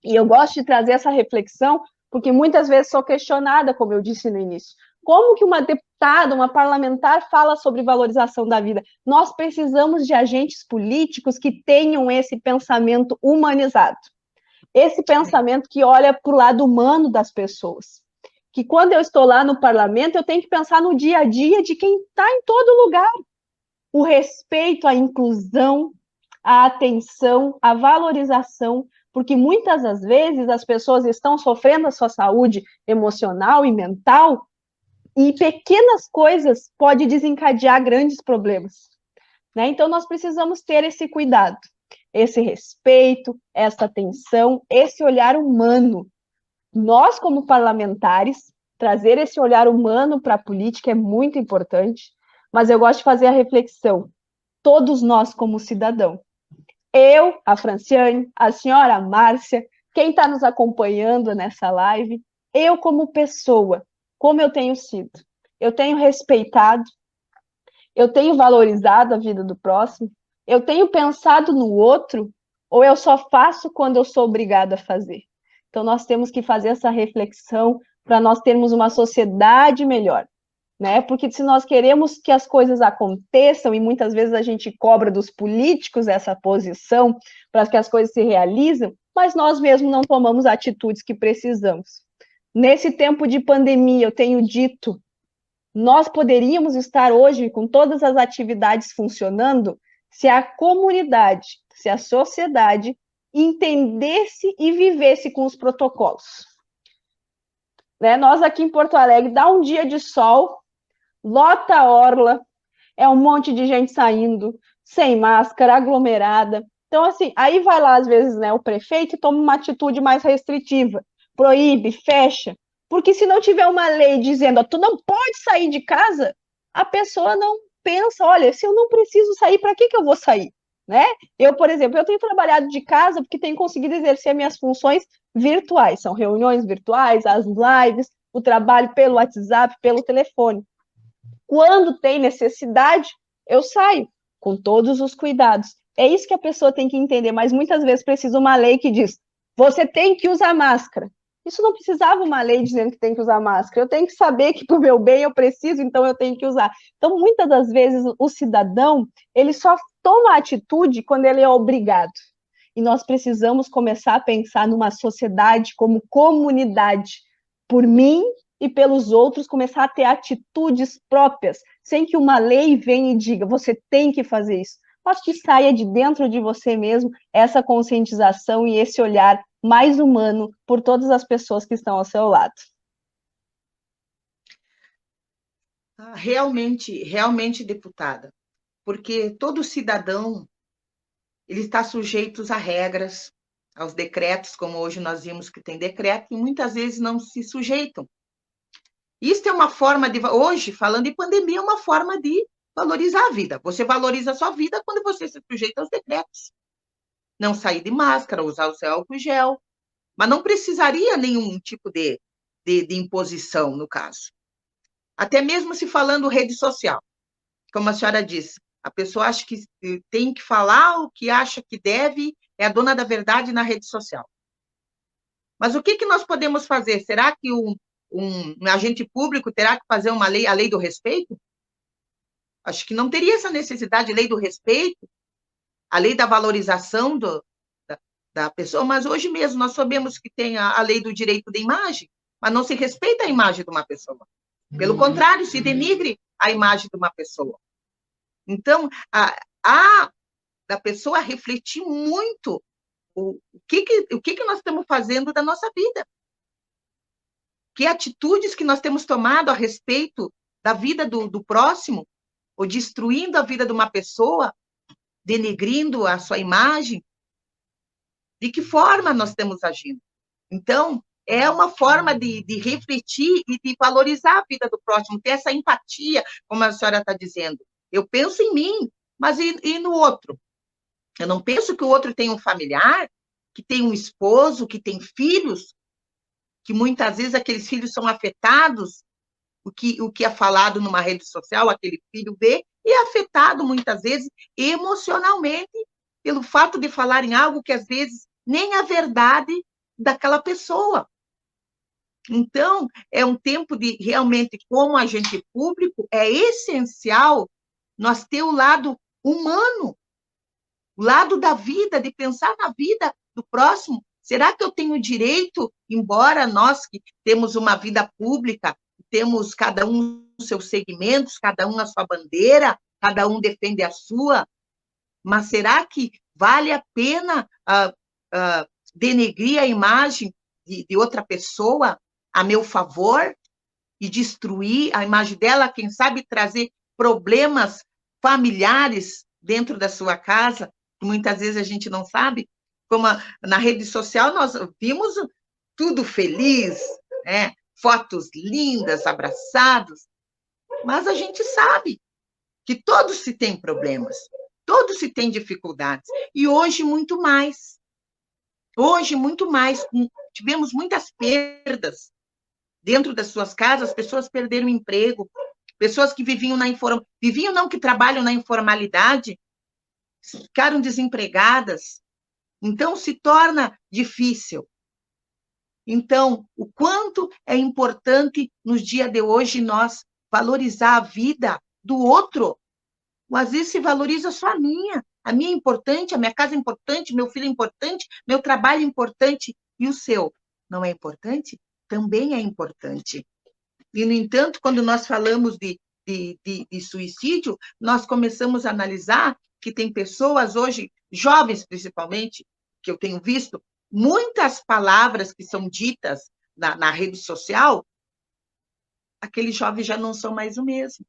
e eu gosto de trazer essa reflexão, porque muitas vezes sou questionada, como eu disse no início. Como que uma deputada, uma parlamentar fala sobre valorização da vida? Nós precisamos de agentes políticos que tenham esse pensamento humanizado. Esse pensamento que olha para o lado humano das pessoas. Que quando eu estou lá no parlamento, eu tenho que pensar no dia a dia de quem está em todo lugar. O respeito, a inclusão, a atenção, a valorização, porque muitas das vezes as pessoas estão sofrendo a sua saúde emocional e mental, e pequenas coisas podem desencadear grandes problemas. Né? Então, nós precisamos ter esse cuidado, esse respeito, essa atenção, esse olhar humano. Nós, como parlamentares, trazer esse olhar humano para a política é muito importante, mas eu gosto de fazer a reflexão, todos nós como cidadão. Eu, a Franciane, a senhora Márcia, quem está nos acompanhando nessa live, eu como pessoa, como eu tenho sido. Eu tenho respeitado, eu tenho valorizado a vida do próximo, eu tenho pensado no outro, ou eu só faço quando eu sou obrigada a fazer? Então, nós temos que fazer essa reflexão para nós termos uma sociedade melhor. Né? Porque se nós queremos que as coisas aconteçam, e muitas vezes a gente cobra dos políticos essa posição para que as coisas se realizem, mas nós mesmos não tomamos atitudes que precisamos. Nesse tempo de pandemia, eu tenho dito, nós poderíamos estar hoje com todas as atividades funcionando se a comunidade, se a sociedade entendesse e vivesse com os protocolos. Né? Nós aqui em Porto Alegre, dá um dia de sol, lota a orla, é um monte de gente saindo, sem máscara, aglomerada. Então, assim, aí vai lá, às vezes, né, o prefeito e toma uma atitude mais restritiva, proíbe, fecha, porque se não tiver uma lei dizendo, ó, tu não pode sair de casa, a pessoa não pensa, olha, se eu não preciso sair, para que eu vou sair? Né? Eu, por exemplo, eu tenho trabalhado de casa porque tenho conseguido exercer minhas funções virtuais, são reuniões virtuais, as lives, o trabalho pelo WhatsApp, pelo telefone. Quando tem necessidade, eu saio, com todos os cuidados. É isso que a pessoa tem que entender, mas muitas vezes precisa uma lei que diz, você tem que usar máscara. Isso não precisava uma lei dizendo que tem que usar máscara. Eu tenho que saber que, para o meu bem, eu preciso, então eu tenho que usar. Então, muitas das vezes, o cidadão, ele só toma atitude quando ele é obrigado. E nós precisamos começar a pensar numa sociedade como comunidade, por mim e pelos outros, começar a ter atitudes próprias, sem que uma lei venha e diga, você tem que fazer isso. Mas que saia de dentro de você mesmo essa conscientização e esse olhar mais humano por todas as pessoas que estão ao seu lado. Realmente, deputada, porque todo cidadão ele está sujeito a regras, aos decretos, como hoje nós vimos que tem decreto, e muitas vezes não se sujeitam. Isso é uma forma de, hoje, falando em pandemia, é uma forma de valorizar a vida. Você valoriza a sua vida quando você se sujeita aos decretos. Não sair de máscara, usar o seu álcool gel, mas não precisaria nenhum tipo de imposição, no caso. Até mesmo se falando rede social, como a senhora disse, a pessoa acha que tem que falar o que acha que deve, é a dona da verdade na rede social. Mas o que nós podemos fazer? Será que um agente público terá que fazer uma lei, a lei do respeito? Acho que não teria essa necessidade, lei do respeito, a lei da valorização da pessoa, mas hoje mesmo nós sabemos que tem a lei do direito de imagem, mas não se respeita a imagem de uma pessoa. Pelo contrário, se denigre a imagem de uma pessoa. Então, da pessoa refletir muito o que nós estamos fazendo da nossa vida. Que atitudes que nós temos tomado a respeito da vida do próximo, ou destruindo a vida de uma pessoa, denegrindo a sua imagem, de que forma nós estamos agindo. Então, é uma forma de refletir e de valorizar a vida do próximo, ter essa empatia, como a senhora está dizendo. Eu penso em mim, mas e no outro? Eu não penso que o outro tem um familiar, que tem um esposo, que tem filhos, que muitas vezes aqueles filhos são afetados, o que é falado numa rede social, aquele filho vê, e é afetado muitas vezes emocionalmente pelo fato de falar em algo que às vezes nem a verdade daquela pessoa. Então, é um tempo de realmente, como agente público, é essencial nós ter o lado humano, o lado da vida, de pensar na vida do próximo. Será que eu tenho direito, embora nós que temos uma vida pública, temos cada um os seus segmentos, cada um a sua bandeira, cada um defende a sua, mas será que vale a pena denegrir a imagem de outra pessoa a meu favor e destruir a imagem dela, quem sabe trazer problemas familiares dentro da sua casa, que muitas vezes a gente não sabe, como na rede social nós vimos tudo feliz, né? Fotos lindas, abraçados, mas a gente sabe que todos se têm problemas, todos se têm dificuldades, e hoje muito mais. Hoje, muito mais, tivemos muitas perdas dentro das suas casas, pessoas perderam emprego, pessoas que que trabalham na informalidade, ficaram desempregadas. Então, se torna difícil. Então, o quanto é importante, nos dias de hoje, nós valorizar a vida do outro. Às vezes se valoriza só a minha é importante, a minha casa é importante, meu filho é importante, meu trabalho é importante, e o seu não é importante? Também é importante. E, no entanto, quando nós falamos de suicídio, nós começamos a analisar que tem pessoas hoje, jovens principalmente, que eu tenho visto, muitas palavras que são ditas na rede social, aqueles jovens já não são mais o mesmo.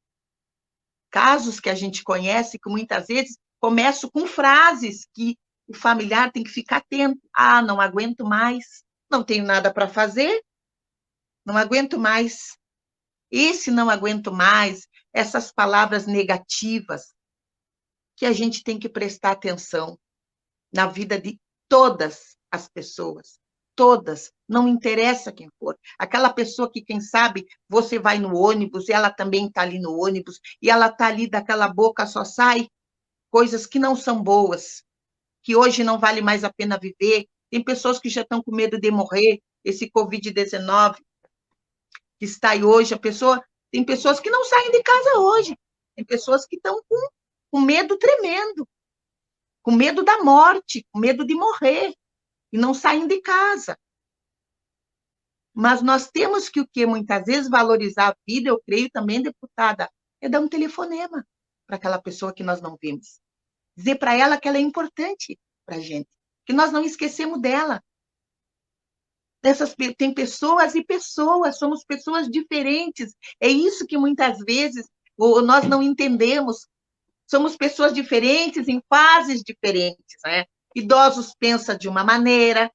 Casos que a gente conhece, que muitas vezes começam com frases que o familiar tem que ficar atento. Ah, não aguento mais, não tenho nada para fazer, não aguento mais. Esse não aguento mais, essas palavras negativas, que a gente tem que prestar atenção na vida de todas as pessoas. todas, não interessa quem for. Aquela pessoa que, quem sabe, você vai no ônibus e ela também está ali no ônibus, e ela está ali, daquela boca só sai coisas que não são boas, que hoje não vale mais a pena viver. Tem pessoas que já estão com medo de morrer, esse Covid-19 que está aí hoje, tem pessoas que não saem de casa hoje, tem pessoas que estão com medo tremendo, com medo da morte, com medo de morrer, e não saem de casa. Mas nós temos que, o que muitas vezes, valorizar a vida, eu creio também, deputada, é dar um telefonema para aquela pessoa que nós não vimos. Dizer para ela que ela é importante para a gente, que nós não esquecemos dela. Tem pessoas e pessoas, somos pessoas diferentes. É isso que muitas vezes nós não entendemos. Somos pessoas diferentes em fases diferentes, né? Idosos pensam de uma maneira,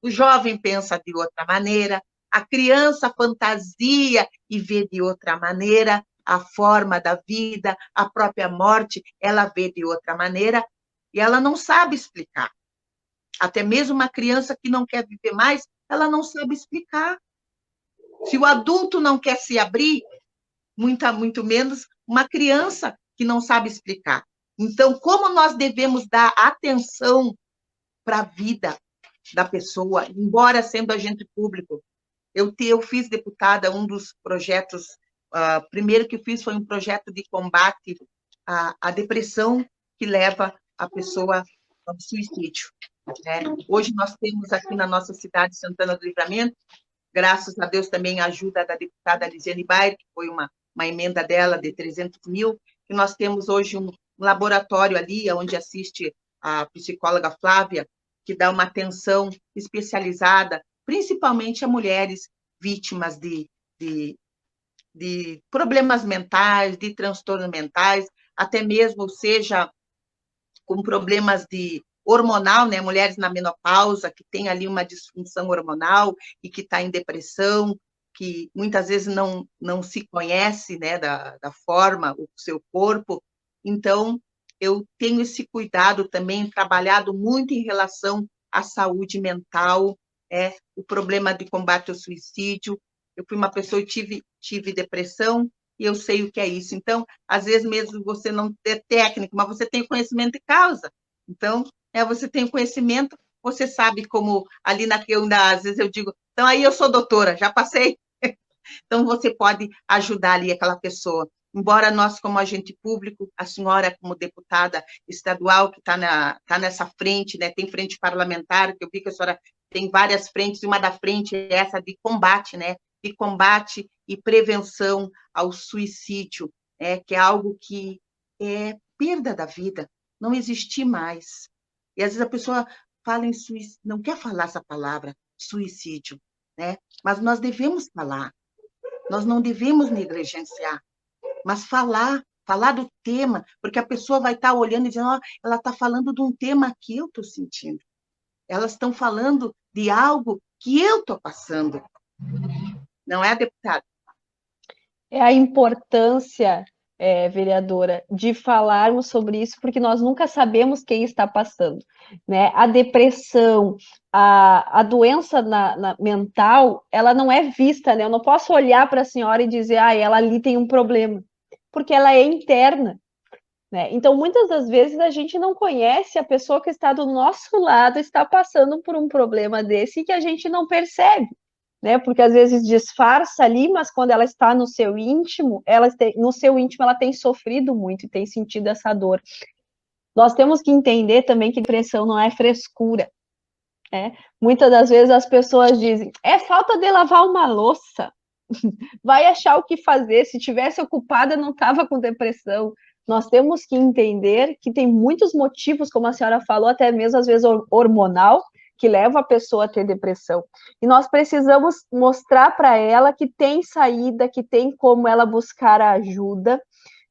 o jovem pensa de outra maneira, a criança fantasia e vê de outra maneira a forma da vida, a própria morte, ela vê de outra maneira e ela não sabe explicar. Até mesmo uma criança que não quer viver mais, ela não sabe explicar. Se o adulto não quer se abrir, muito menos uma criança que não sabe explicar. Então, como nós devemos dar atenção para a vida da pessoa, embora sendo agente público? Eu fiz, deputada, um dos projetos, primeiro que fiz foi um projeto de combate à depressão que leva a pessoa ao suicídio. Né? Hoje nós temos aqui na nossa cidade, Santana do Livramento, graças a Deus também a ajuda da deputada Lisiane Bayer, que foi uma emenda dela de 300 mil, que nós temos hoje um laboratório ali, onde assiste a psicóloga Flávia, que dá uma atenção especializada, principalmente a mulheres vítimas de problemas mentais, de transtornos mentais, até mesmo seja com problemas de hormonal, né? Mulheres na menopausa, que tem ali uma disfunção hormonal e que está em depressão, que muitas vezes não se conhece, né, da forma, o seu corpo. Então, eu tenho esse cuidado também, trabalhado muito em relação à saúde mental, o problema de combate ao suicídio. Eu fui uma pessoa que tive depressão, e eu sei o que é isso. Então, às vezes mesmo você não é técnico, mas você tem conhecimento de causa. Então, você tem conhecimento, você sabe como, ali às vezes eu digo, então aí eu sou doutora, já passei. Então, você pode ajudar ali aquela pessoa. Embora nós, como agente público, a senhora, como deputada estadual, que tá nessa frente, né, tem frente parlamentar, que eu vi que a senhora tem várias frentes, e uma da frente é essa de combate, né, de combate e prevenção ao suicídio, que é algo que é perda da vida, não existir mais. E às vezes a pessoa fala em suicídio, não quer falar essa palavra, suicídio, né? Mas nós devemos falar, nós não devemos negligenciar, mas falar do tema, porque a pessoa vai estar olhando e dizendo, ela está falando de um tema que eu estou sentindo. Elas estão falando de algo que eu estou passando. Não é, deputada? É a importância, vereadora, de falarmos sobre isso, porque nós nunca sabemos quem está passando, né? A depressão, a doença mental, ela não é vista, né? Eu não posso olhar para a senhora e dizer, ela ali tem um problema, porque ela é interna, né? Então, muitas das vezes, a gente não conhece a pessoa que está do nosso lado, está passando por um problema desse que a gente não percebe, né? Porque às vezes disfarça ali, mas quando ela está no seu íntimo, ela tem sofrido muito e tem sentido essa dor. Nós temos que entender também que depressão não é frescura, né? Muitas das vezes as pessoas dizem, é falta de lavar uma louça, vai achar o que fazer, se tivesse ocupada não estava com depressão. Nós temos que entender que tem muitos motivos, como a senhora falou, até mesmo às vezes hormonal, que leva a pessoa a ter depressão. E nós precisamos mostrar para ela que tem saída, que tem como ela buscar a ajuda.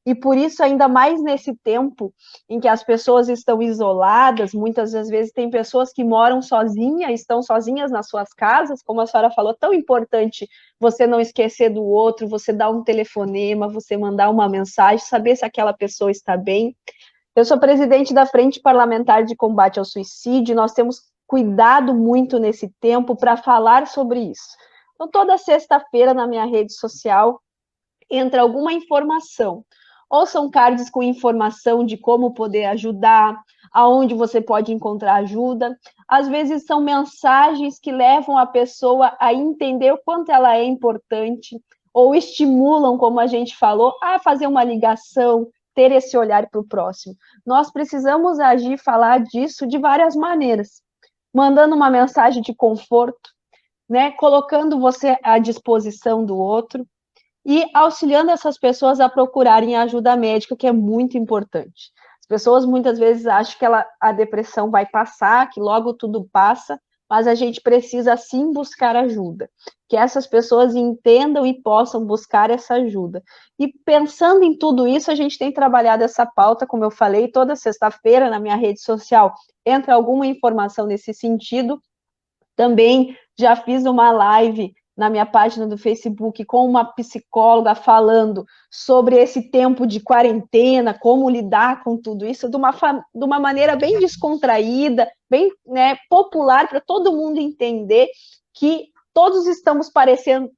E por isso, ainda mais nesse tempo em que as pessoas estão isoladas, muitas das vezes tem pessoas que moram sozinhas, estão sozinhas nas suas casas, como a senhora falou, tão importante você não esquecer do outro, você dar um telefonema, você mandar uma mensagem, saber se aquela pessoa está bem. Eu sou presidente da Frente Parlamentar de Combate ao Suicídio, nós temos cuidado muito nesse tempo para falar sobre isso. Então, toda sexta-feira na minha rede social entra alguma informação. Ou são cards com informação de como poder ajudar, aonde você pode encontrar ajuda. Às vezes são mensagens que levam a pessoa a entender o quanto ela é importante, ou estimulam, como a gente falou, a fazer uma ligação, ter esse olhar para o próximo. Nós precisamos agir, falar disso de várias maneiras. Mandando uma mensagem de conforto, né? Colocando você à disposição do outro, e auxiliando essas pessoas a procurarem ajuda médica, que é muito importante. As pessoas muitas vezes acham que a depressão vai passar, que logo tudo passa, mas a gente precisa sim buscar ajuda, que essas pessoas entendam e possam buscar essa ajuda. E pensando em tudo isso, a gente tem trabalhado essa pauta, como eu falei, toda sexta-feira na minha rede social entra alguma informação nesse sentido. Também já fiz uma live na minha página do Facebook com uma psicóloga falando sobre esse tempo de quarentena, como lidar com tudo isso de uma maneira bem descontraída, bem, né, popular, para todo mundo entender que todos estamos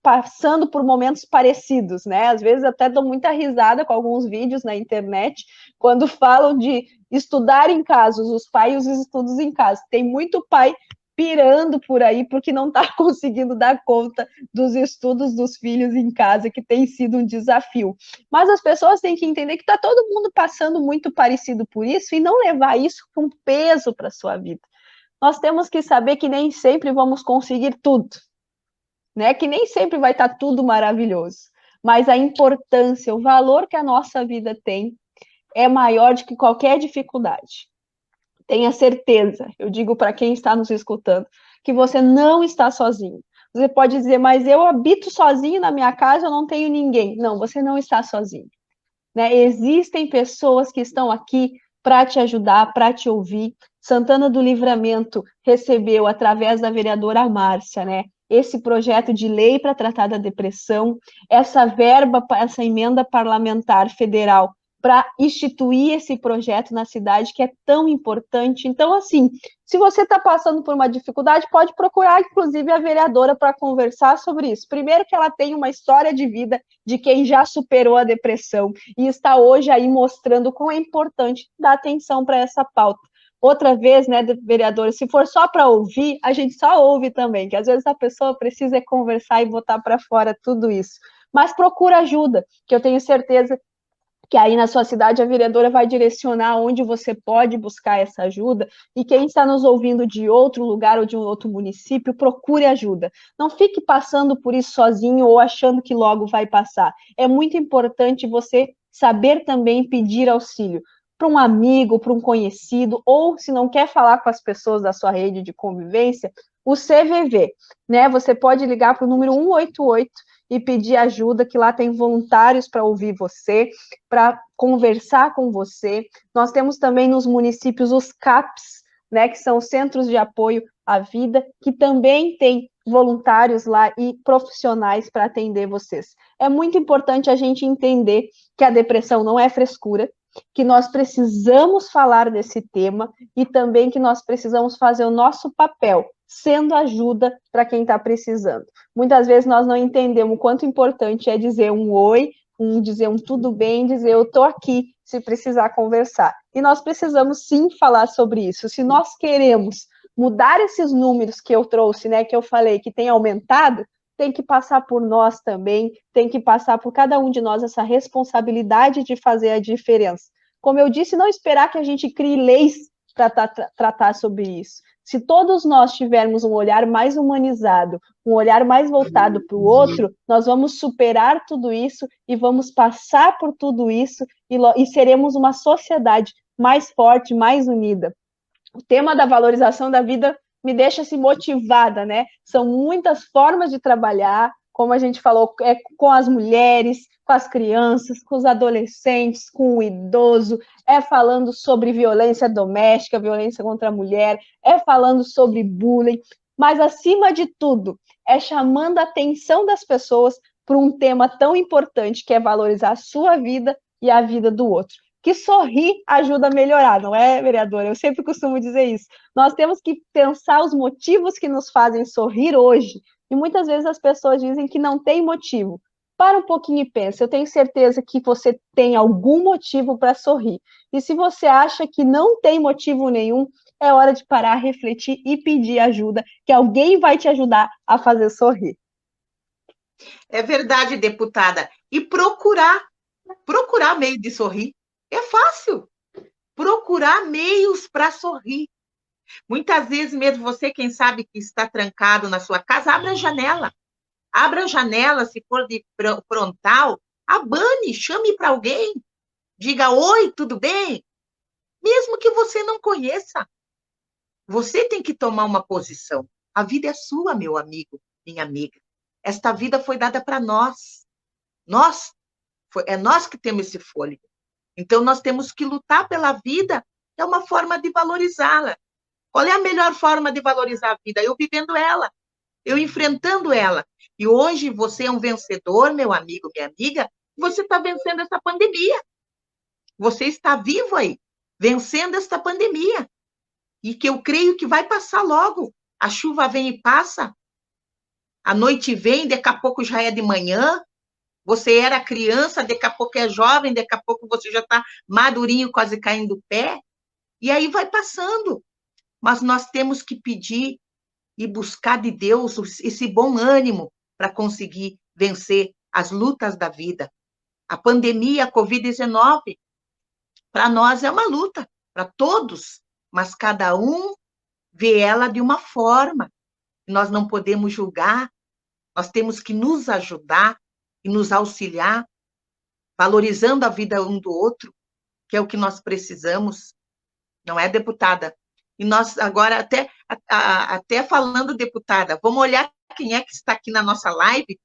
passando por momentos parecidos, né? Às vezes até dou muita risada com alguns vídeos na internet, quando falam de estudar em casa, os pais e os estudos em casa. Tem muito pai pirando por aí porque não está conseguindo dar conta dos estudos dos filhos em casa, que tem sido um desafio. Mas as pessoas têm que entender que está todo mundo passando muito parecido por isso e não levar isso com peso para a sua vida. Nós temos que saber que nem sempre vamos conseguir tudo, né? Que nem sempre vai estar tudo maravilhoso, mas a importância, o valor que a nossa vida tem é maior do que qualquer dificuldade. Tenha certeza, eu digo para quem está nos escutando, que você não está sozinho. Você pode dizer, mas eu habito sozinho na minha casa, eu não tenho ninguém. Não, você não está sozinho, né? Existem pessoas que estão aqui para te ajudar, para te ouvir. Santana do Livramento recebeu, através da vereadora Márcia, né, esse projeto de lei para tratar da depressão, essa verba, essa emenda parlamentar federal para instituir esse projeto na cidade, que é tão importante. Então, assim, se você está passando por uma dificuldade, pode procurar, inclusive, a vereadora para conversar sobre isso. Primeiro que ela tem uma história de vida de quem já superou a depressão e está hoje aí mostrando como é importante dar atenção para essa pauta. Outra vez, né, vereadora, se for só para ouvir, a gente só ouve também, que às vezes a pessoa precisa conversar e botar para fora tudo isso. Mas procura ajuda, que eu tenho certeza que aí na sua cidade a vereadora vai direcionar onde você pode buscar essa ajuda, e quem está nos ouvindo de outro lugar ou de um outro município, procure ajuda. Não fique passando por isso sozinho ou achando que logo vai passar. É muito importante você saber também pedir auxílio para um amigo, para um conhecido, ou se não quer falar com as pessoas da sua rede de convivência, o CVV, né? Você pode ligar para o número 188 e pedir ajuda, que lá tem voluntários para ouvir você, para conversar com você. Nós temos também nos municípios os CAPs, né, que são os Centros de Apoio à Vida, que também tem voluntários lá e profissionais para atender vocês. É muito importante a gente entender que a depressão não é frescura, que nós precisamos falar desse tema e também que nós precisamos fazer o nosso papel, sendo ajuda para quem está precisando. Muitas vezes nós não entendemos o quanto importante é dizer um oi, dizer um tudo bem, dizer eu estou aqui se precisar conversar. E nós precisamos sim falar sobre isso. Se nós queremos mudar esses números que eu trouxe, né, que eu falei que tem aumentado, tem que passar por nós também, tem que passar por cada um de nós essa responsabilidade de fazer a diferença. Como eu disse, não esperar que a gente crie leis para tratar sobre isso. Se todos nós tivermos um olhar mais humanizado, um olhar mais voltado para o outro, nós vamos superar tudo isso e vamos passar por tudo isso e seremos uma sociedade mais forte, mais unida. O tema da valorização da vida me deixa assim motivada, né? São muitas formas de trabalhar, como a gente falou, com as mulheres, com as crianças, com os adolescentes, com o idoso, falando sobre violência doméstica, violência contra a mulher, falando sobre bullying, mas acima de tudo, chamando a atenção das pessoas para um tema tão importante que é valorizar a sua vida e a vida do outro. que sorrir ajuda a melhorar, não é, vereadora? Eu sempre costumo dizer isso. Nós temos que pensar os motivos que nos fazem sorrir hoje. E muitas vezes as pessoas dizem que não tem motivo. Para um pouquinho e pensa, eu tenho certeza que você tem algum motivo para sorrir. E se você acha que não tem motivo nenhum, é hora de parar, refletir e pedir ajuda, que alguém vai te ajudar a fazer sorrir. É verdade, deputada. E procurar meio de sorrir. É fácil. Procurar meios para sorrir. Muitas vezes mesmo você, quem sabe que está trancado na sua casa, abra a janela. Abra a janela, se for de frontal, abane, chame para alguém. Diga, oi, tudo bem? Mesmo que você não conheça. Você tem que tomar uma posição. A vida é sua, meu amigo, minha amiga. Esta vida foi dada para nós. É nós que temos esse fôlego. Então, nós temos que lutar pela vida, que é uma forma de valorizá-la. Qual é a melhor forma de valorizar a vida? Eu vivendo ela, eu enfrentando ela. E hoje você é um vencedor, meu amigo, minha amiga, você está vencendo essa pandemia. Você está vivo aí, vencendo esta pandemia. E que eu creio que vai passar logo. A chuva vem e passa, a noite vem, daqui a pouco já é de manhã. Você era criança, daqui a pouco é jovem, daqui a pouco você já está madurinho, quase caindo do pé. E aí vai passando. Mas nós temos que pedir e buscar de Deus esse bom ânimo para conseguir vencer as lutas da vida. A pandemia, a Covid-19, para nós é uma luta, para todos, mas cada um vê ela de uma forma. Nós não podemos julgar, nós temos que nos ajudar e nos auxiliar, valorizando a vida um do outro, que é o que nós precisamos, não é, deputada? E nós agora, até falando, deputada, vamos olhar quem é que está aqui na nossa live.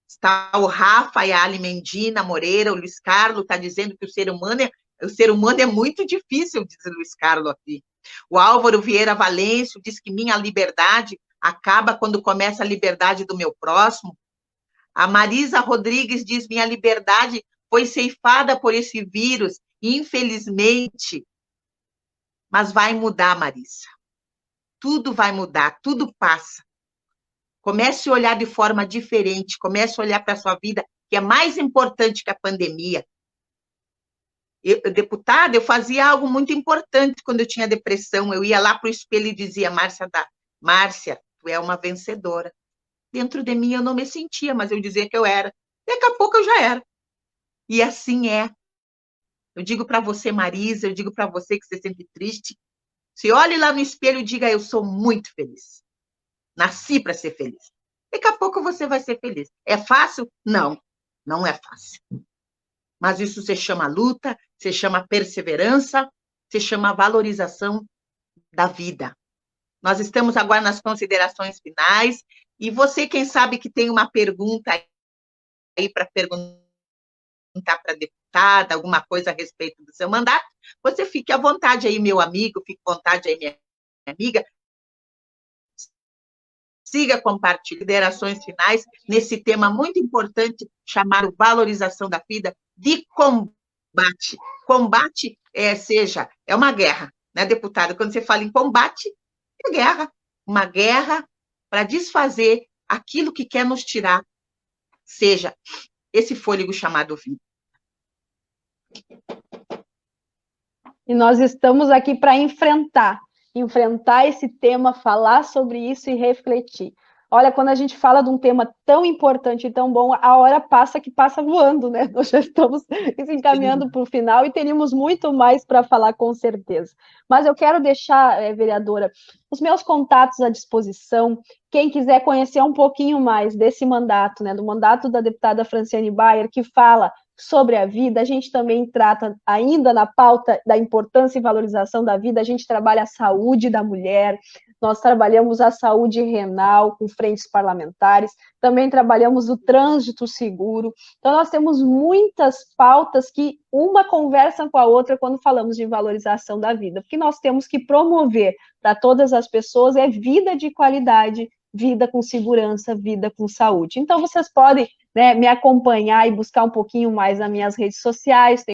Está o Rafa, a Ali Mendina Moreira, o Luiz Carlos está dizendo que o ser humano é muito difícil, diz o Luiz Carlos aqui. O Álvaro Vieira Valêncio diz que minha liberdade acaba quando começa a liberdade do meu próximo. A Marisa Rodrigues diz, minha liberdade foi ceifada por esse vírus, infelizmente. Mas vai mudar, Marisa. Tudo vai mudar, tudo passa. Comece a olhar de forma diferente, comece a olhar para a sua vida, que é mais importante que a pandemia. Deputada, eu fazia algo muito importante quando eu tinha depressão. Eu ia lá para o espelho e dizia, Márcia, tu é uma vencedora. Dentro de mim eu não me sentia, mas eu dizia que eu era. Daqui a pouco eu já era. E assim é. Eu digo para você, Marisa, eu digo para você que você sente triste, se olhe lá no espelho e diga, eu sou muito feliz. Nasci para ser feliz. Daqui a pouco você vai ser feliz. É fácil? Não, não é fácil. Mas isso se chama luta, se chama perseverança, se chama valorização da vida. Nós estamos agora nas considerações finais, e você, quem sabe que tem uma pergunta aí para perguntar para a deputada, alguma coisa a respeito do seu mandato, você fique à vontade aí, meu amigo, fique à vontade aí, minha amiga. Siga compartilhando considerações finais nesse tema muito importante chamado valorização da vida de combate. Combate é uma guerra, né, deputada? Quando você fala em combate, é guerra. Uma guerra para desfazer aquilo que quer nos tirar, seja esse fôlego chamado vida. E nós estamos aqui para enfrentar esse tema, falar sobre isso e refletir. Olha, quando a gente fala de um tema tão importante e tão bom, a hora passa que passa voando, né? Nós já estamos se encaminhando para o final e teríamos muito mais para falar, com certeza. Mas eu quero deixar, vereadora, os meus contatos à disposição. Quem quiser conhecer um pouquinho mais desse mandato, né, do mandato da deputada Franciane Bayer, que fala sobre a vida, a gente também trata, ainda na pauta da importância e valorização da vida, a gente trabalha a saúde da mulher, nós trabalhamos a saúde renal com frentes parlamentares, também trabalhamos o trânsito seguro, então nós temos muitas pautas que uma conversa com a outra quando falamos de valorização da vida, porque nós temos que promover para todas as pessoas vida de qualidade, vida com segurança, vida com saúde. Então, vocês podem, né, me acompanhar e buscar um pouquinho mais nas minhas redes sociais, tem